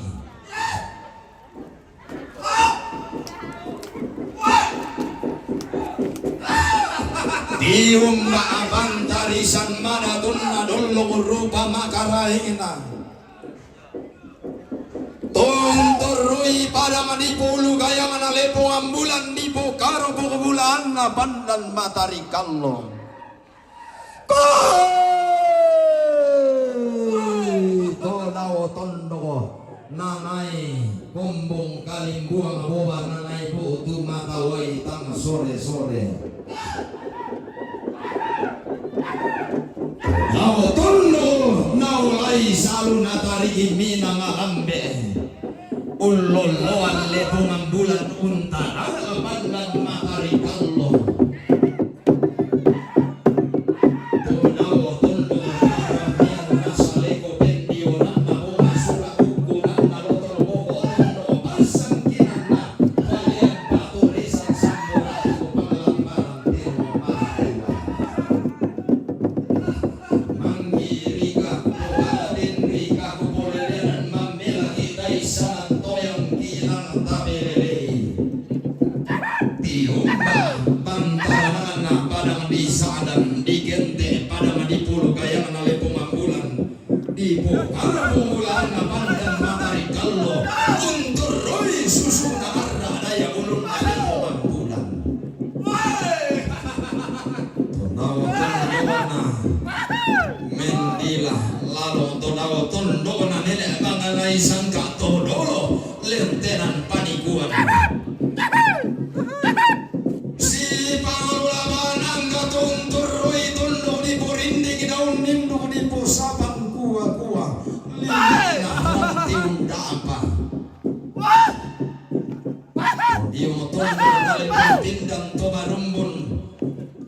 Diumba abang tarisan mana tunna dulu rupa makarahina. Tongtorui pada manipulu gaya mana lepo ambulan dipo karo bulan na pandan matari kallo. Tolao tondo nanai kombong kalimbuang boba nanai putu matawai tang sore-sore. Nau tondo nau lai salu natari mina ngalambe uloloan lepung ambulan untara pandan matari kallo.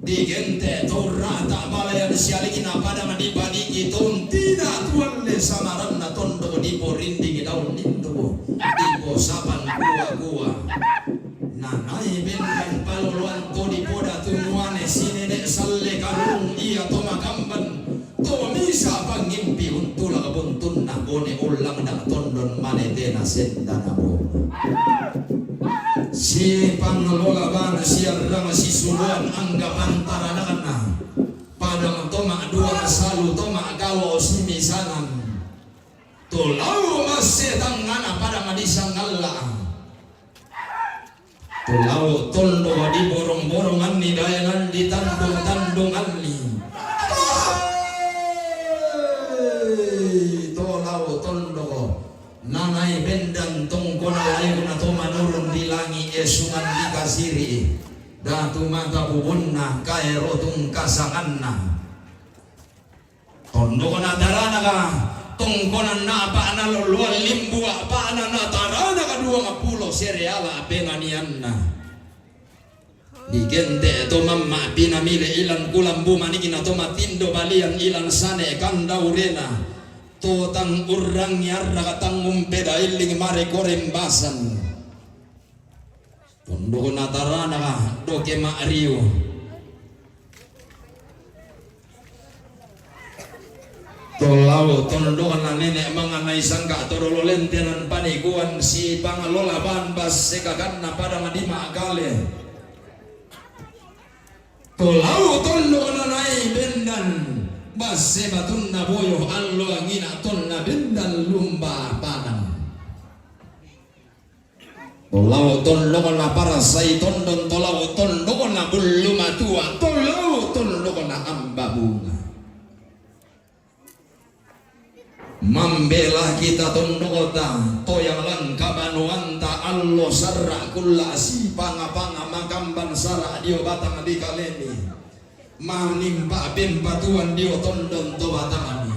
Digente torrata balayan sialikina pada madibadiki tontina tuan le samaran na tondo di porindi daun nindo di posapan gua nanai benkan paluluan to di poda tumuane sine manete na sendana bo. Si pangelola bana siarang si suluan anggapan taranana. Padang toma dua salu toma gawo si misanan. Tulau masih tangana pada madisang Allah. Tulau tondo di borong-borongan ni dayangan di tandung-tandungan ni. Tulau tondo nanai bendan tongkon layu na to manurun di langi esungan di kasiri. Datu mata bubunna kairo tung kasanganna. Tondo na darana ka tongkonan na apa na loluan limbu apa na tarana ka 20 sereala penganianna. Digente to mamma pinamile ilan kulambu manigina to matindo balian ilan sane kandaurena. Totang urang nyarra katang umpeda iling mare korembasan. Tondo na tarana ka doke mario. Tolau tondo na nenek manganai sangka torolo lentenan panikuan si pangalola banbas sekakan na pada madima akale. Tolau tondo na nai bendan bas sebatun na boyo allo angina ton na bendan lumba padang. Tolau tondo na para sai tondon tolau tondo na buluma tua tolau tondo na ambabunga. Membela kita tondota toyang langkabanuanta allo sarra kulla si panga-panga makamban sarra dio batang di kaleni manimpa bembatuan dio tondon to batangani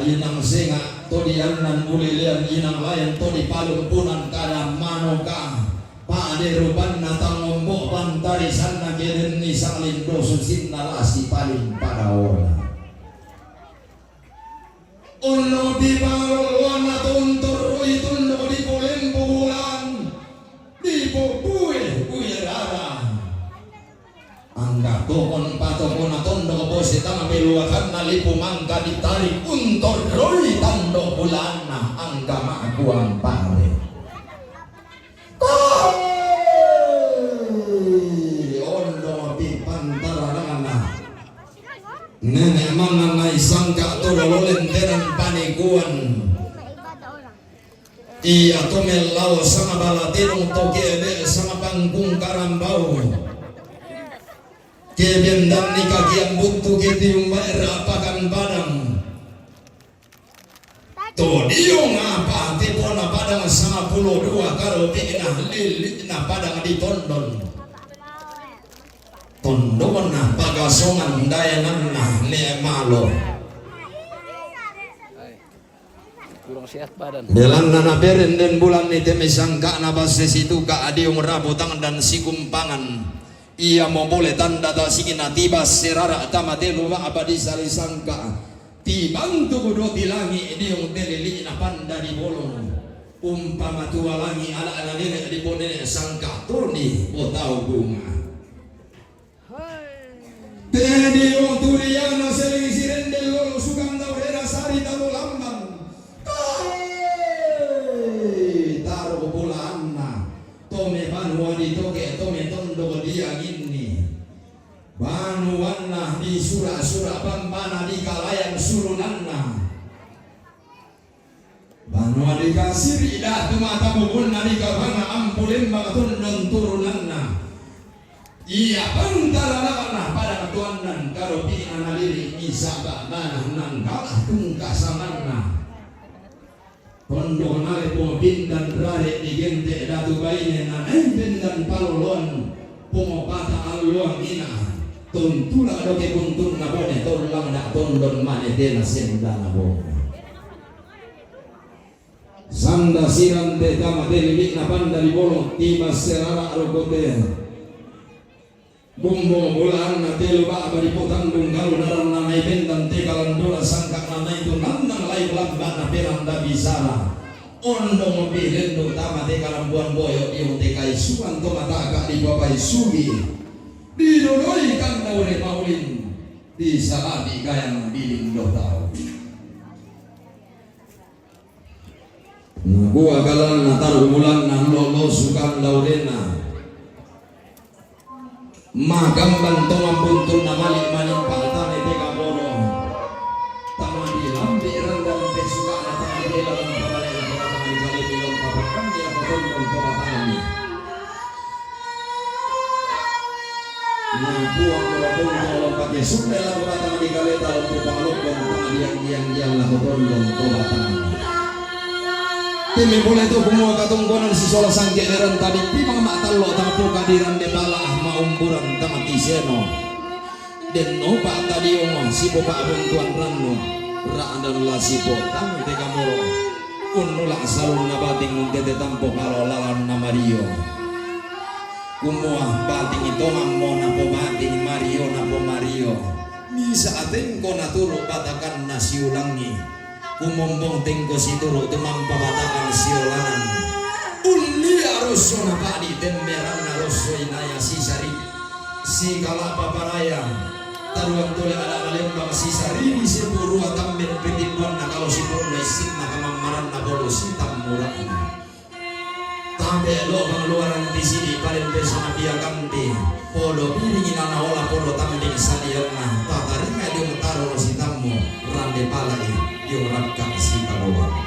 inang senga to dianan ulilian inang layan to di palumpunan kada manoka pade ruban natang ombok pantari sana keden ni sanglindo susinna lasi paling pada orang. Ono di balon na tuntur itundo di bulan di bubue rara angga tokon patokon na tondo bose tama meluakan na lipu mangga ditarik untor roi tando bulan na angga maaguang pare ono di pantaranana nenek manganai sangka toro lenteran panikuan iya to melau sama balatinong to kebe sama pangkung karambau kebendang ni kagian buntu ketiung baer apakan padang to diong apa tipona padang sama 12 karo pina lilitna padang di tondon tondon na pagasongan dayanan na ne malo kurang sehat badan. Belan na beren den bulan ni temesangka na base situ ka adiong rabutang dan sikumpangan ia mau boleh tanda dasikina tiba serara tamatelu wa abadi salisangka tibang tu kudo tilangi diong delili na panda di bolong umpama tua langi ala nenek di bonene sangka turni o tau bunga Tedi o turiana seling sirende lolo sukang daurera sari talo lambang taro bulanna tome banua di toke tome tondo dia gini banuanna di sura-sura pampana di kalayan surunanna banua di kasiri dah tu mata bubunna di kabana ampulimba tundon turunanna iya pantarana pada tuanan karo pina naliri isaba nanah nan kalah tungkasanana tondo nale po bindan rare di gente datu baine nan bindan palolon pumopata aluang ina tuntula doke kuntun na bone tolang na tondon mane dena sendana bo sanda siran de kama deli na panda di bolong tiba serara rokote Bumbo bulan na telu ba abadi potang dunggalu dalam nanai bendan tegalan dola sangka nanai itu nandang lain lambat na peranda bisara ondo mobil lendo tama tegalan buan boyo iyo tekai suan to mata agak di babai sugi didodoi kan daure maulin di salabi gayang biling do tau Gua galan natar umulan na lolo sukan laurena. Magam bantongan buntun na malik-malik paltan ete kaboro. Tamadi lambi rendang pesuka na tamadi dalam pabalik na tamadi kali bilong papakan dia patondong tobatani. Na buang merobong tolong pakai sunda lang tamadi kali dalam pupalok dan tamadi yang lah patondong tobatani. Timi boleh tu kumua katungkonan si sola sangke leran tadi pimang mak talo tapo kadiran de bala maumburan tamati seno den no pak tadi omong si bapak bantuan rano ra dan la si potang te kamoro unula salun nabating untete tampo karo lalan na Mario kumua bating itu mammo na po bating Mario bisa ating ko naturo batakan na si ulangi kumombong tengko si turu temang pabatakan siolangan uli aroso na padi temberang aroso inaya si sari si kala paparaya taruang tole ada kalembang si sari di si puru atamben petipuan na kalau si puru na isip na kamamaran na bolo si tamurak tabe lo bang luaran di sini paling bersama dia kanti polo piringin na ola polo tambing salian na tataring medyo taro si tamu rande palai yung rakak si Taloa.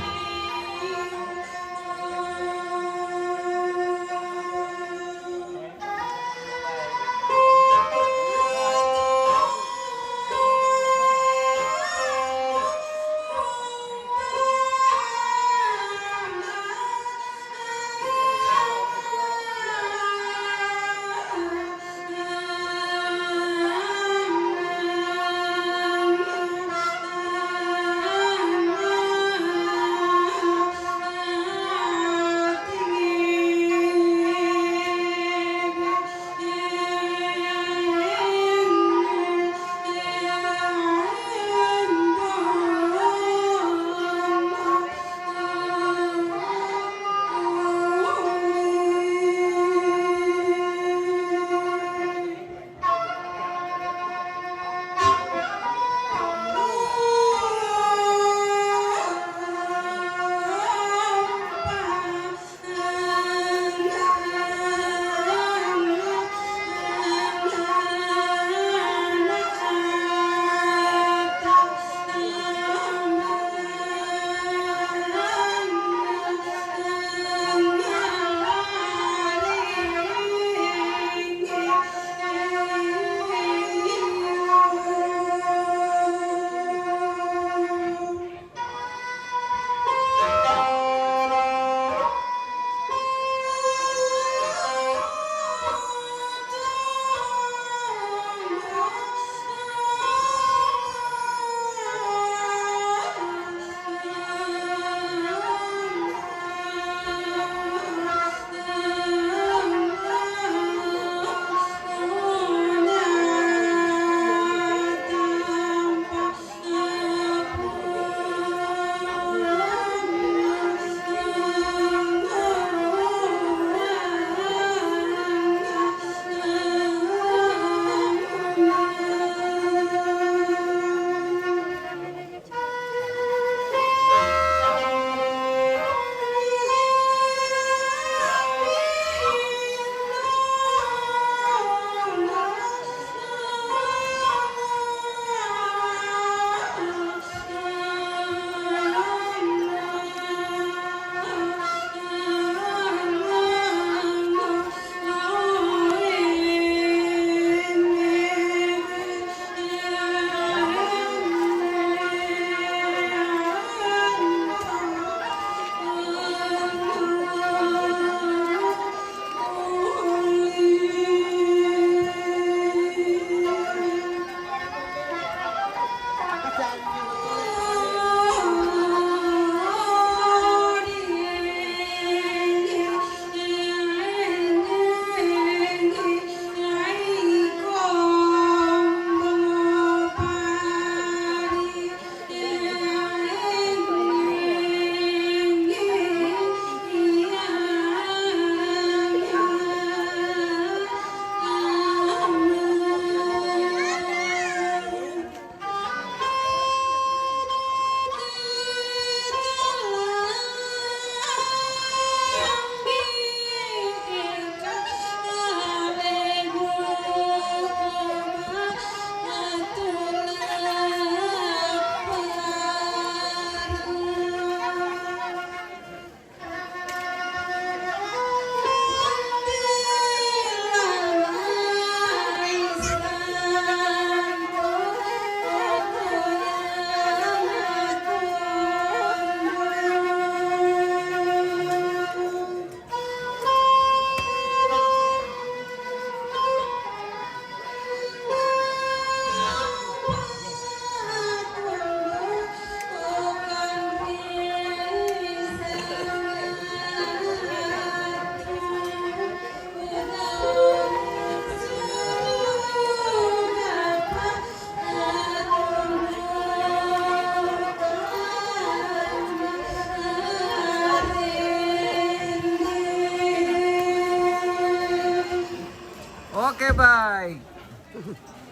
baik.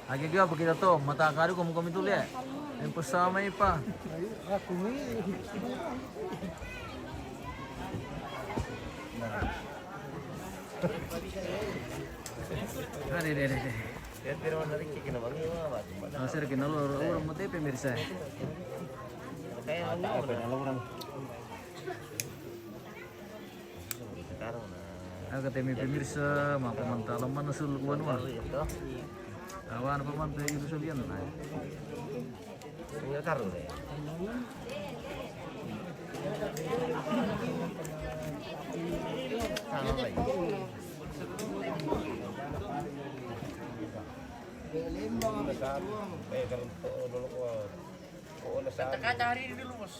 Lagi juga begitu tuh, mata kadu kamu itu lihat. Yang bersama Ipa. Deh. Saya kenal orang mati pemirsa. Agak temi pemirsa, mau pemantauan mana sul kuanwa. Awan pemantau itu sulian lah. Karrre. Kata-kata hari ini dulu, Bos.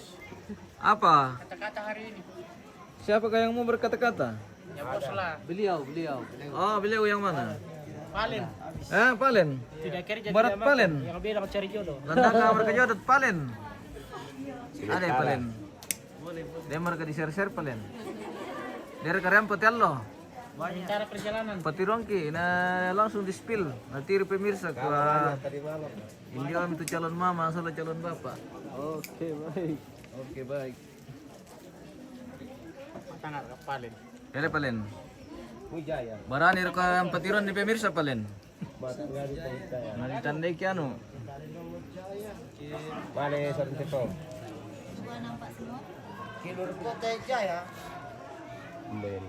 Apa? Kata-kata hari ini. Siapakah yang mau berkata-kata? Ya Bos lah. Beliau. Oh, beliau yang mana? Palen. Palen. Tidak kira jadi Barat Palen. Yang bilang cari jodoh. Lantak kamar ke jodoh Palen. Ada ya Palen. Dia mereka di share Palen. Dari karyawan petel loh. Cara perjalanan. Pati rongki, nah langsung di spill. Nanti pemirsa gua. Ini kami itu calon mama, salah calon bapak. Oke baik. Tangan ke Palen. Ada Palen. Barani rekam petiron di pemirsa Palen. Nanti tandai kianu. Bale sarang teto. Kilur kota Jaya. Mben.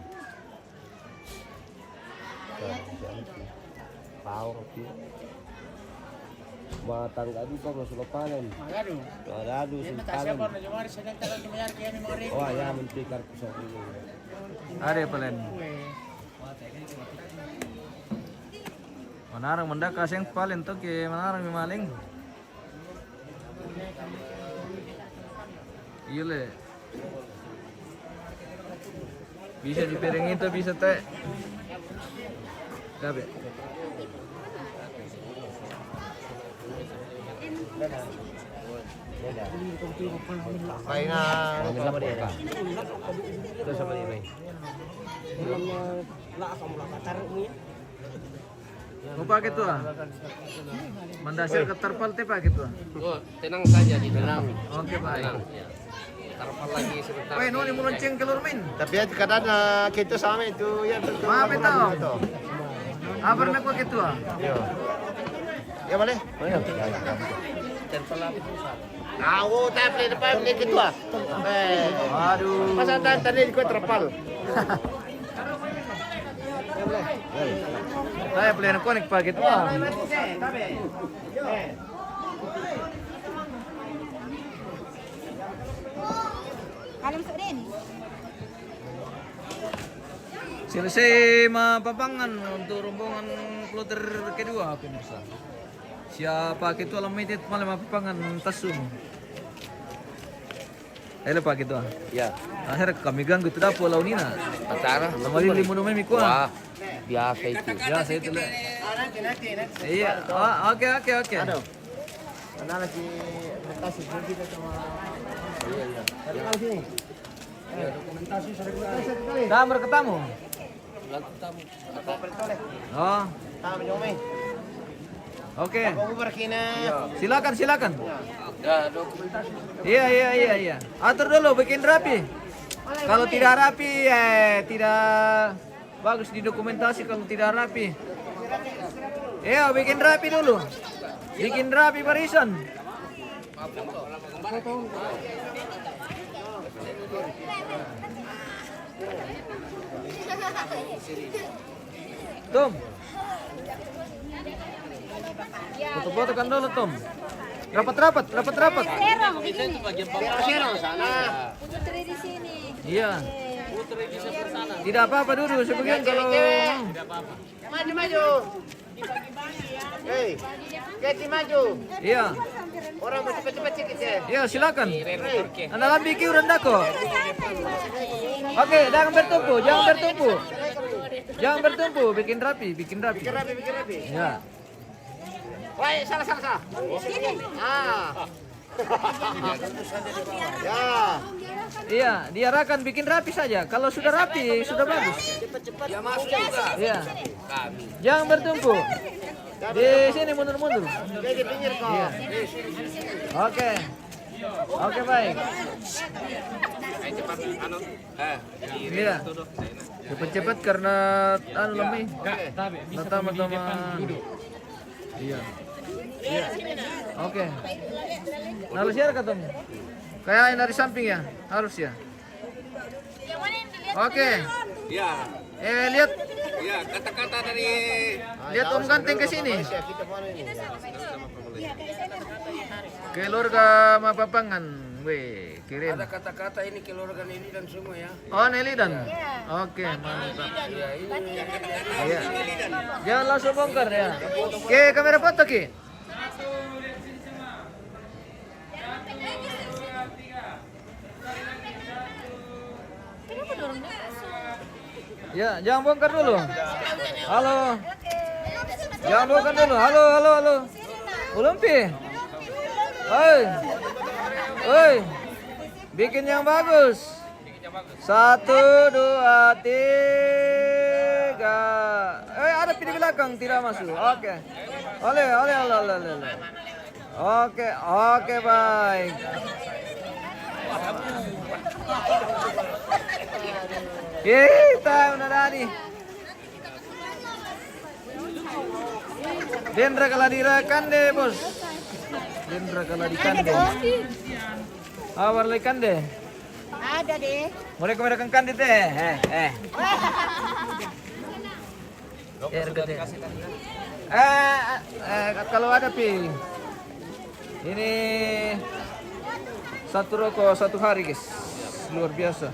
Power ki. Matang tadi pa masuk panen. Magado Siapa na jumari sa nagtalang kumayar kaya ni mga Oh ya mentikar pusat ini. Ada Palen. Manarang mendak kaseng Palen tuh ke manarang mimaling. Iya le. Bisa dipiring itu bisa teh. Gabe. Paina sama dia. Itu sama dia, Mai. Mau pakai tuh ah? Mendasar ke terpal teh pakai tuh. Oh, tenang saja di tenang. Oke baik. Tarpal lagi sebentar. Weh, noni mau lonceng kelur min. Tapi ya kadang kita sama itu ya tentu. Maaf itu. Apa nak pakai tuh ah? Ya boleh. terpal lapis pusat. Aku tak boleh depan ni ketua. Aduh. Masa tadi kau terpal. Saya pilihan konik pakai tuh ah. Alam sa din. Selesai papangan untuk rombongan kloter kedua pemirsa. Siapa itu alam medit malam papangan tasum. Hello Pak gitu. Ya, Akhirnya kami ganggu itu dapur launina. acara Nama lili monumen mikua. Wah, biasa itu. Biasa itu le. Iya. Oh, oke. Mana lagi dokumentasi kita sama. Iya. Yang sini. Ya, dokumentasi sering. Dah berketamu. Apa pertoleh? Oh, Tahu nyomai. oke. Aku berkina. Silakan. Ya, dokumentasi. Iya. Atur dulu bikin rapi. Kalau tidak rapi tidak bagus di dokumentasi kalau tidak rapi. Iya, bikin rapi dulu. Bikin rapi barisan. Tom. Foto-foto kan dulu, Tom. Rapat. Serong begini. Serong sana. Putri di sini. Iya. Tidak apa-apa dulu sebagian kalau Maju. Hei, keci maju. Iya. Orang mau cepat-cepat kita. Iya, silakan. Anda lambi kiuran dako. Oke, jangan bertumpu. Bikin rapi. Bikin rapi. Ya. Wah, salah. Sini. Ah. Ya. Iya, diarahkan bikin rapi saja. Kalau sudah rapi, sudah bagus. Ya masuk juga. Iya. Kami. Jangan bertumpu. Di sini mundur-mundur. Iya. Oke. Oke, baik. Iya. Cepat-cepat karena lemih. Pertama-tama. Iya. Iya. Oke. Harus ya katanya. Kayak yang dari samping ya, harus ya. Oke. Ya. Lihat. Ya, kata-kata dari Lihat Om Ganteng ke sini. Keluarga Mapapangan, weh, keren. ada kata-kata ini keluarga Nelly dan semua ya. Oh, Lidan. Oke, mantap. Ya, ini Iya. Jangan langsung bongkar ya. Oke, kamera foto Ki. Ya, jangan bongkar dulu. Halo. Jangan bongkar dulu. Halo, halo, halo. Ulumpi. Oi. Oi. Bikin yang bagus. 1, 2, 3. Ada di belakang tidak masuk. Oke. Oleh. Oke, baik. Kita udah tadi. Dendra kaladirakan deh, Bos. Dendra kaladikan deh. Awar lekan deh. Ada deh. Mereka kan deh. Kalau ada pi. Ini 1 rokok 1 hari, guys. Luar biasa.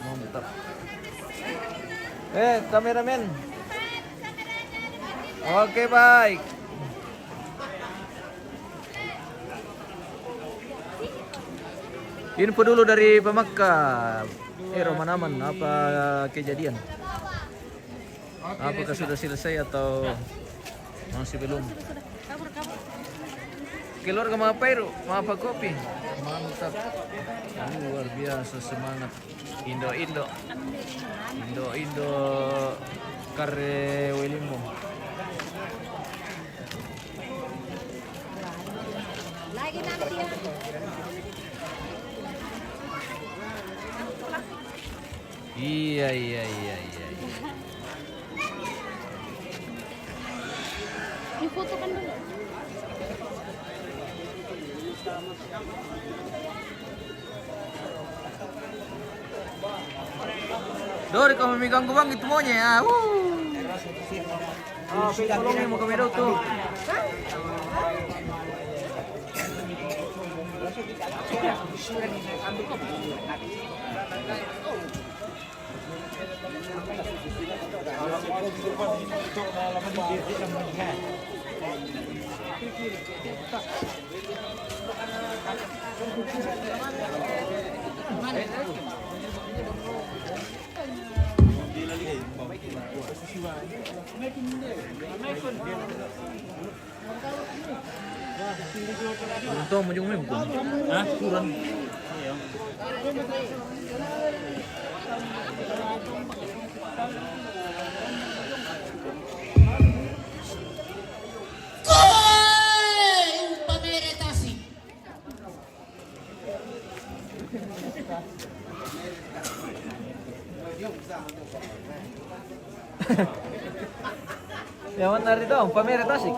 Mantap. Kameramen. Oke, baik. Info dulu dari Pemaka. Romanaman, apa kejadian? Apakah sudah selesai atau masih belum? Keluarga Mapairu, Mapa Kopi. Mantap. Luar biasa semangat. Indo Karrre Wailimbong. Lagi nanti ya. Iya. Difotokan dulu. Dori kamu mengganggu bang itu maunya ya. Tolongin mau kamera tuh. Untung ujungnya bukan. Hah? Kurang. Yang mana itu? Pamer Tasik.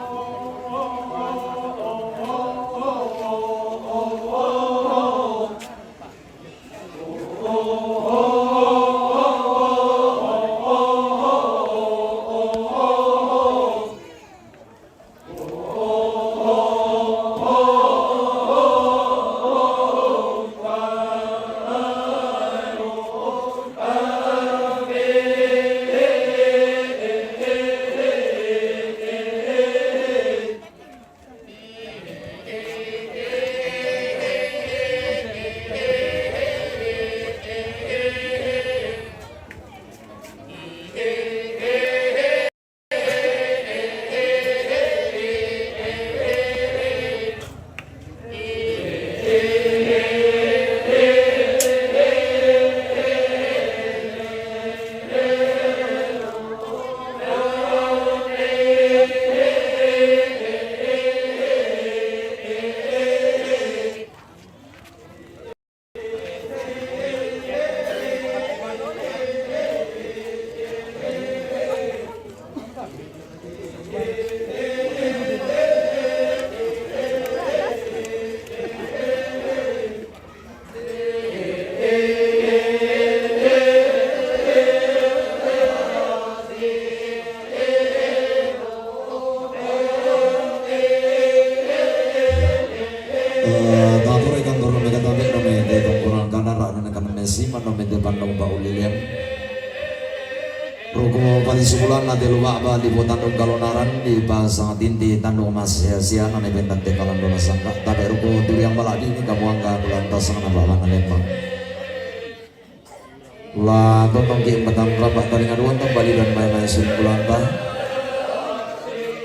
no mete pandong ba ulilem. Ruko pati sukulan na luwa ba di tandong kalonaran di bahasa tinti tandong mas sia-sia na bentan te kalando na sangka. Tapi ruko duri yang baladi ini kamu angga kulantas na bawa na lembang. La totong ki batang rapat taringan wonten Bali dan main-main sun kulanta.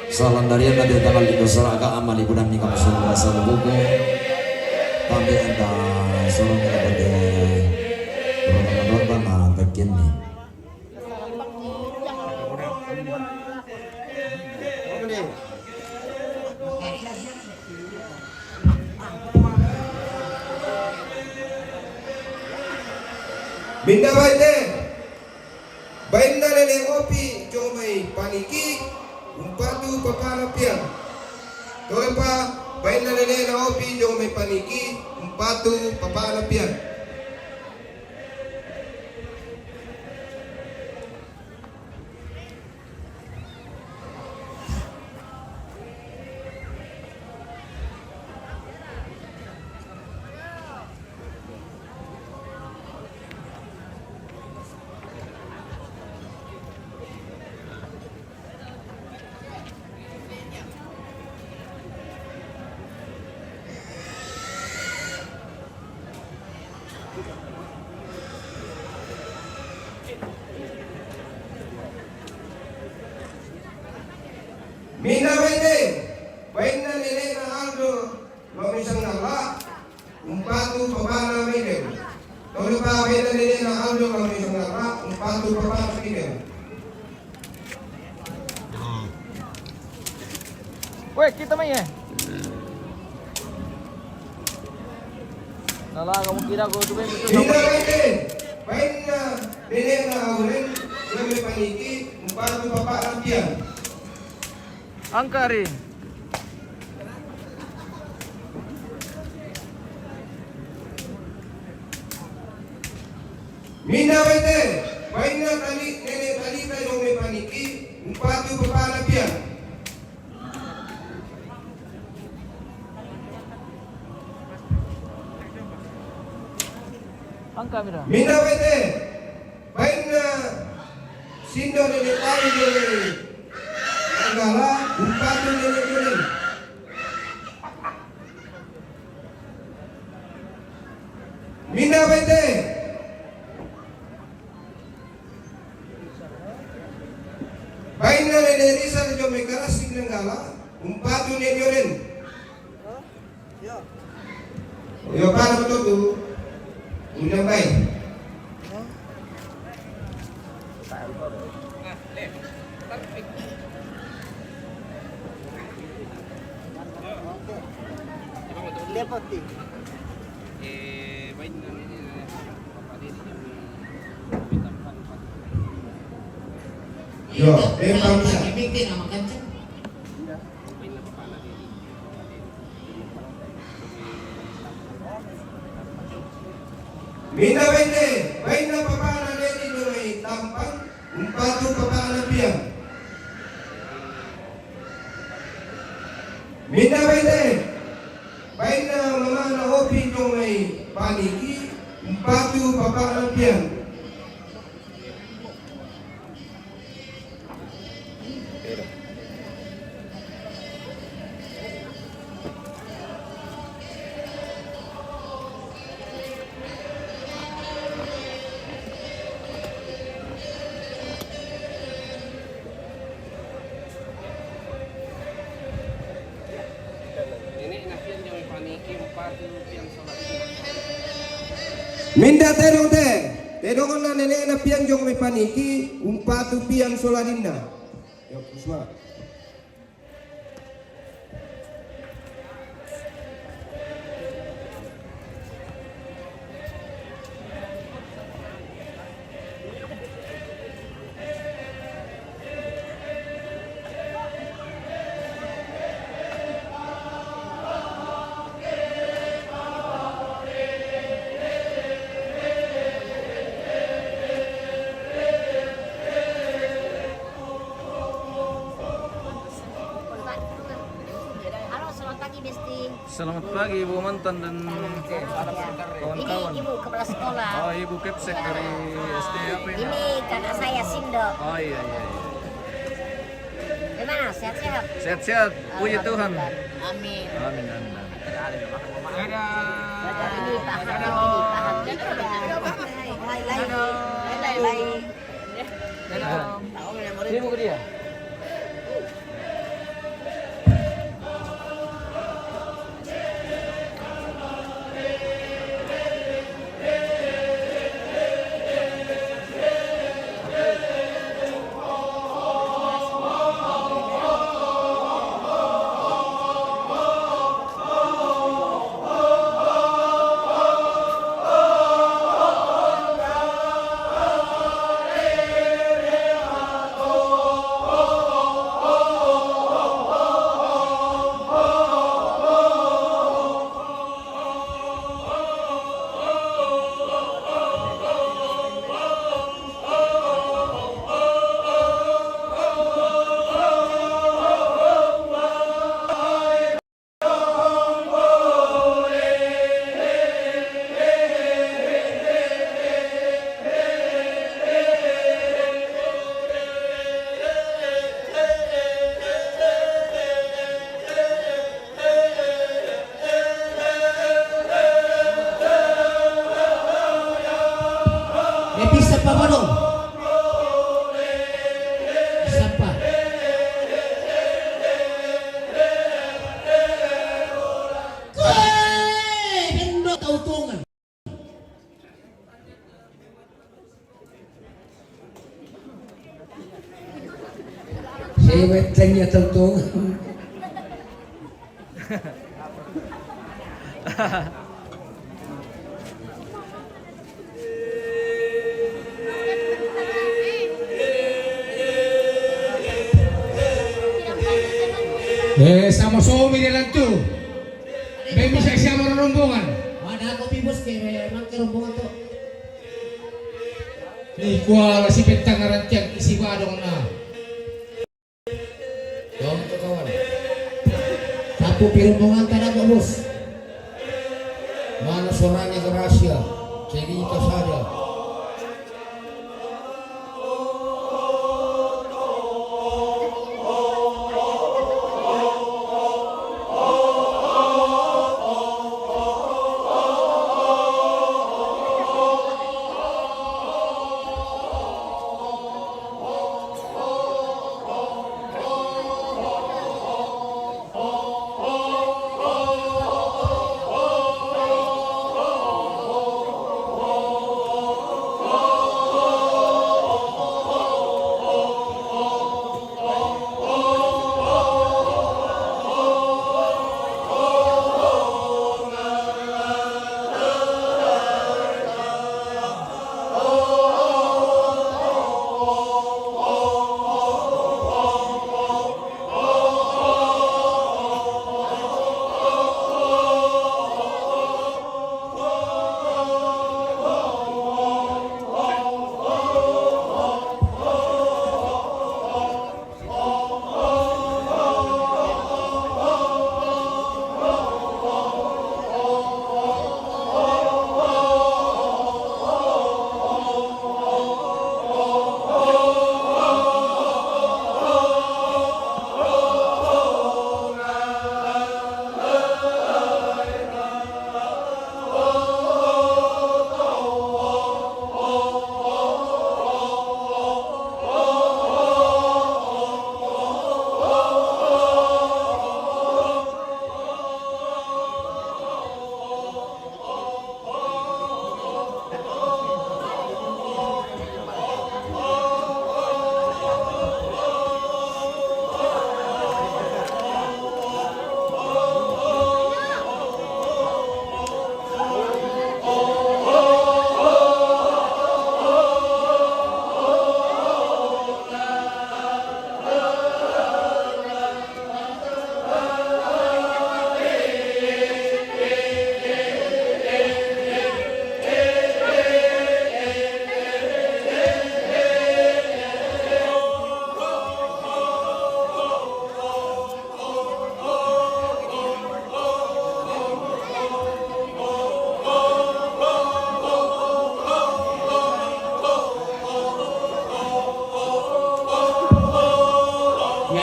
Salam dari anda di tanggal itu seraka amal ibu dan nikah musuh rasa buku. Tapi anda sorong kita pada orang-orang na tekin ni. Minda baite, bainna nene opi jomai paniki, umpatu papala piang. Tolepa bainna nene na opi jomai paniki, umpatu papala piang. Mina baite, bainna nene na aldo, lomisang nala, umpatu papala mide. Tolepa bainna nene na aldo, lomisang nala, umpatu papala mide. Weh, kita main ya. Nala kamu kira aku tuh betul Mina baite, bainna nene na aulen, jomai paniki, umpatu papala piang. Angkari. Mina baite, bainna tali nene tali na jomai paniki, umpatu papala piang. Angka mira. Mina baite, bainna sindo nene tali jomai Agala, umpatu nene nene. Mina baite, bainna nene risa na jomai karasing nenggala, umpatu nene nene. Yo para betul tu, udah baik. Yo, empang bisa. Mina baite, baina papana neni nungai tampang, umpatu papana piang. Mina baite, baina mamana opi nungai paniki, umpatu papana piang. Minda terong te, terong na nenek na piang jong may paniki, umpatu piang solarinda. Yo, kusma. selamat pagi Ibu Mantan dan kawan-kawan. Ini ibu kepala sekolah. Oh, Ibu Kepsek dari SD apa ini? Ini kakak saya Sindo. Oh iya iya. Gimana? Sehat-sehat? Sehat-sehat, puji Tuhan. Amin. Amin amin. Ini Pak Hakim, ini Pak Hakim. Ini buku dia. Bisa apa dong? Siapa? Bendo tautungan. Sewet tanya tautungan. Sama suami dia lantu. Baby saya siapa rombongan? Ada kopi bos ke memang ke rombongan tuh. Nih kuala si pentang ngarancang isi badong na. Dong tuh kawan. Satu rombongan tak ada bos. Mana suaranya ke rahasia? Cerita saja.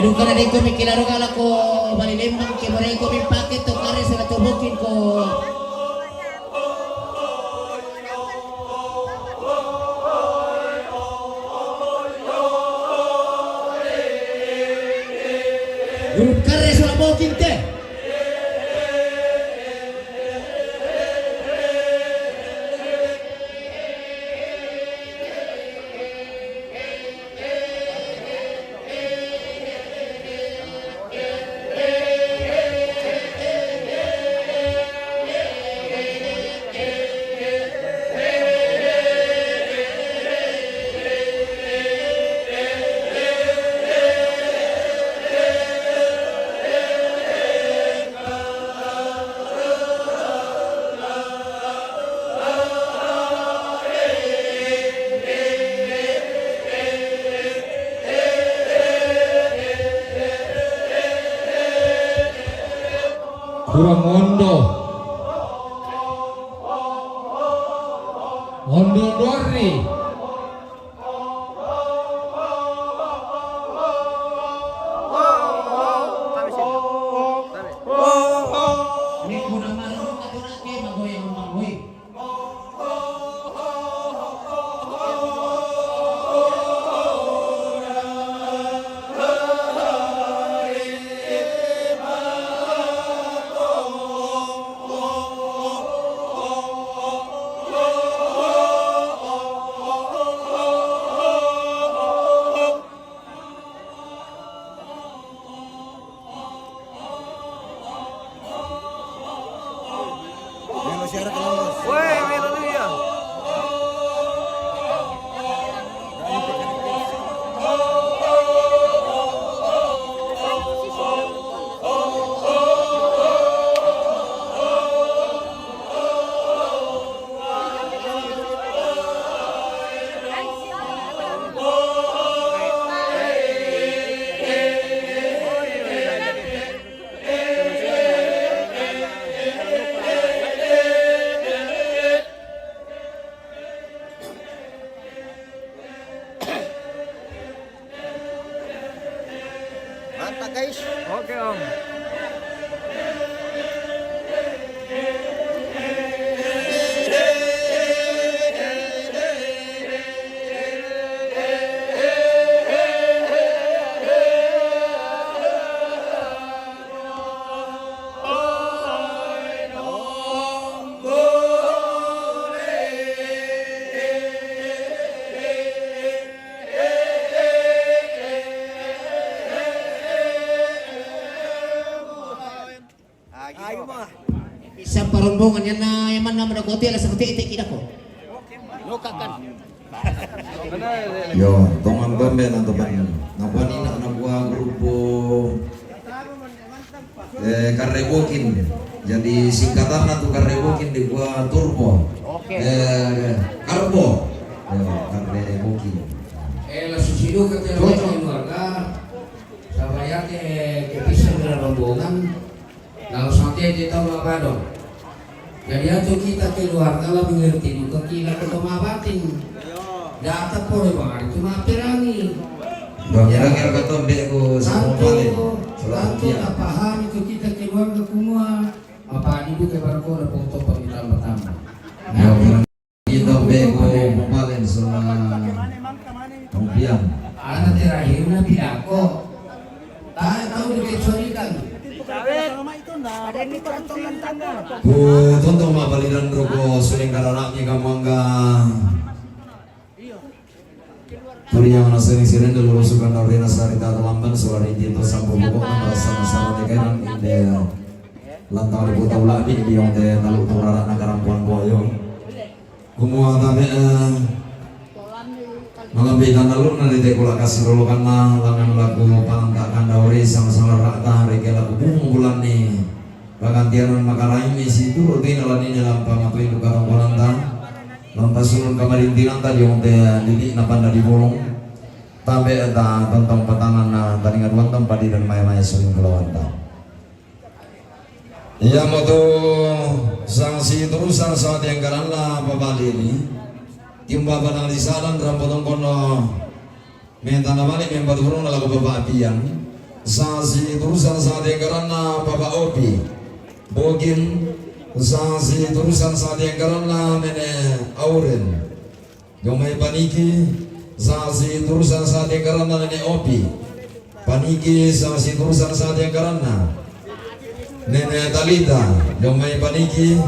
Aduh kana di ko mikilaro kala ko Wailimbong ke bare ko mipake to Karrre sa tubukin ko. Grup Karrre sa tubukin te. Kurang Ondo Dori. Ini kuna malu katurake magoyang magoy. Woi, haleluya. Mantap guys. Oke, Om. Isang parumbongan yan na yaman naman ako hotel sa hotel itik ko. Yo, tongan bambe na teman. Napanina na buah grupo Karrre Bokin. Jadi singkatan tuh Karrre Bokin di buah turbo. Karbo. Karrre Bokin. La susido que te lo he hecho en lugar, sabaya que pisan de rombongan, kalau sampai dia tahu apa dong. Jadi atau kita keluarga lah mengerti bukan kita ketemu batin. Data boleh bang, cuma perangi. Kira-kira kata dekku sepuluh Selalu tak paham itu kita keluarga semua. Apa ibu ke barco ada foto permintaan pertama. Kita bego paling selama Tompian. Anak terakhir nabi aku. Tahu dikecualikan. Tonton ma Lidan roko suling karanaknya kamangga. Kuliah mana sering dulu suka norina sarita lamban suara itu sampo pokok merasa masalah tekan ide lantang di kota ulah di yang de lalu turara nagarampuan boyo. Kumua tame mengambilkan lalu nanti tekula kasih dulu karena langan lagu pantakan dauri sama-sama rata reke lagu bulan nih bahkan tiaran makarai misi itu rutin alani dalam pangatu itu karang polanta lampas sulun kamarintinan tadi yang dili napan dari bolong tambe eta tentang petangan tadi ngaduan tempat di dan maya-maya suling kelawan ta iya moto sanksi terusan saat yang karena bapak ini timba padang lisalan dalam potong kono minta nama ini membuat burung lagu bapak apian Sasi turusan sate karena Bapak Opi Bogin. Sasi turusan sate karena Nenek Auren Jomai Paniki. Sasi turusan sate karena Nenek Opi Paniki. Sasi turusan sate karena Nenek Talita Jomai Paniki.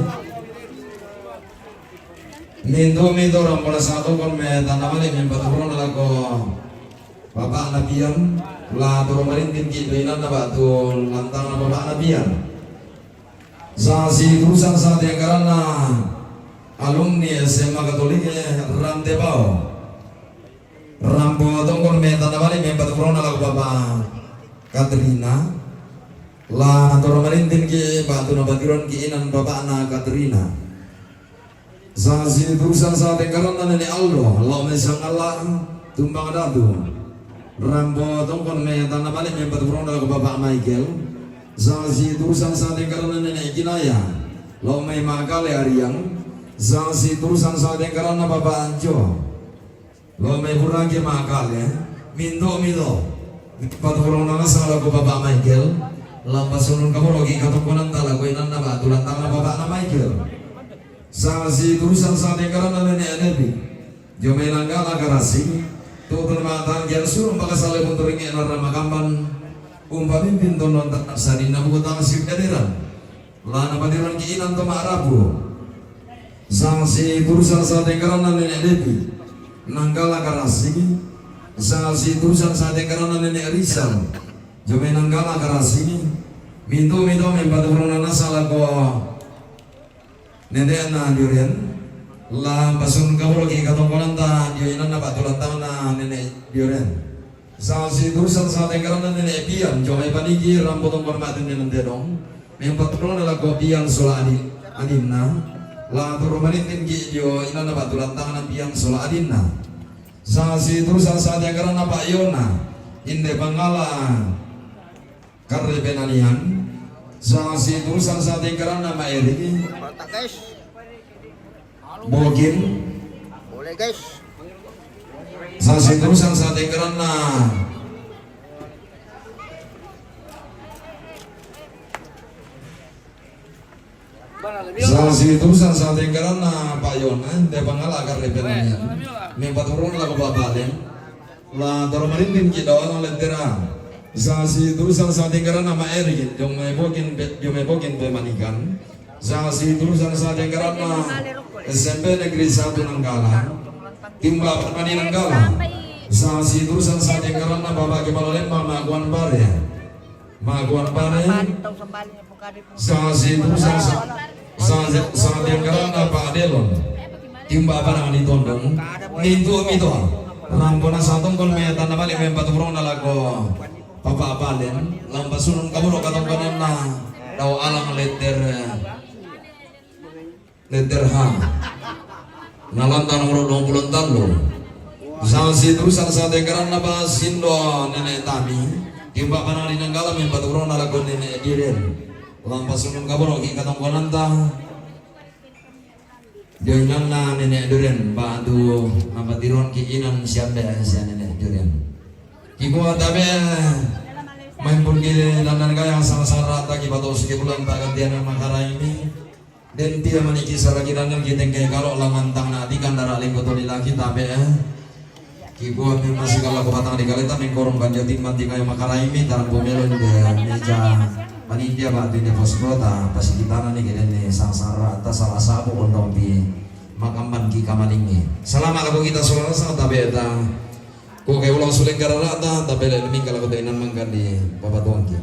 Minto rampura satu kon me tanamali mempat kurang lako Bapak Nabian lah turun merintin kiduinan na batu lantang na Bapak Nabian. Sasi turusan saat yang karena alumni SMA Katolik Ramtebao Rambu Tongkon me tanamali mempat kurang lako Bapak Katrina lah turun merintin ki batu na batiron kiinan Bapak na Katrina. Sasi turusan saat yang karena Nenek Aldo Allah mesang Allah tumbang datu Rambo Tongkon me tanah balik mempat kurang dalam Bapak Michael. Sasi turusan saat yang karena Nenek Kinaya lo me makale Ariang. Sasi turusan saat yang karena Bapak Anjo lo me buragi makale minto mempat kurang dalam salah Bapak Michael lampas sunun kamu lagi katokonan tala koinan na batulan tangan Bapak Michael. Sasi turusan saat yang karena Nenek Nebi Jomai langgala karasi tutun matang gian suruh maka saleh punturingi narama kampan pimpin tonon tak sadina buku tangsip kadiran lana padiran kiinan toma arabu. Sasi turusan saat yang karena Nenek Nebi nanggala karasi. Sasi turusan saat yang karena Nenek Rizal Jomai nanggala karasi minto mempat urunana salah ko Nenek na durian lah pasun kamu lagi katongkonan ta dioinan na batulan ta na Nenek durian. Sasi turusan saat yang karena Nenek Pian Jomai Paniki Rambu Tongkon matin Nenek Dedong mempat urunana la kopian sola adinna lah turun marintin ki dioinan na batulan ta na Pian sola adinna. Sasi turusan saat yang karena Pak Yona inde Bangala Karrre penanian. Sasi turusan saat yang karena Mbak Eri Bogin. Boleh guys. Sasi turusan saat yang karena Sasi turusan saat yang karena Pak Yona de Bangala Karrre penanian mempat urun lah ke Babalen lah turun marintin kita orang lentera. Sasi turusan saat yang karena nama Eri Jomai Bogin Pemanikan. Sasi turusan saat yang karena SMP Negeri 1 Nanggala Timba Permani Nanggala. Sasi turusan saat yang karena Bapak Kepala Lembang Maguan Pare. Sasi turusan saat yang karena Pak Adelon Timba Parang Ditondong Mito Rampona satu kon me tanah balik mempat urung nalago Papa Balen lampas sunun kamu katongkonan na daw alang letter ha nalanta nomor 20 talo. Sasi turusan saat yang karena ba sindo Nenek Tami timba panang dinanggala mempat urung nalago Nenek Diren lampas sunun kamu katongkonan ta dengan na Nenek Diren batu ambatiron kiinan siapa Nenek Diren Ibu tabe main pergi landan kaya sama-sama taki batu segi bulan tak gantian makara ini dan tidak meniki saragi landan kita kayak kalau lamantang nanti kan darah lingkup lagi tabe Ibu masih kalau kebatang di kalita mengkorong banjatin mati kayak makara ini tarang pomelon di meja panitia batu di pos kota pas kita nih kita nih sama-sama atas salah sapu untuk di makamban ki kamalingi selama lagu kita selesai tabe ta. Kau kayak ulang suling karena rata, tapi lebih kalau kau tainan mangkan di Bapak Tuangki.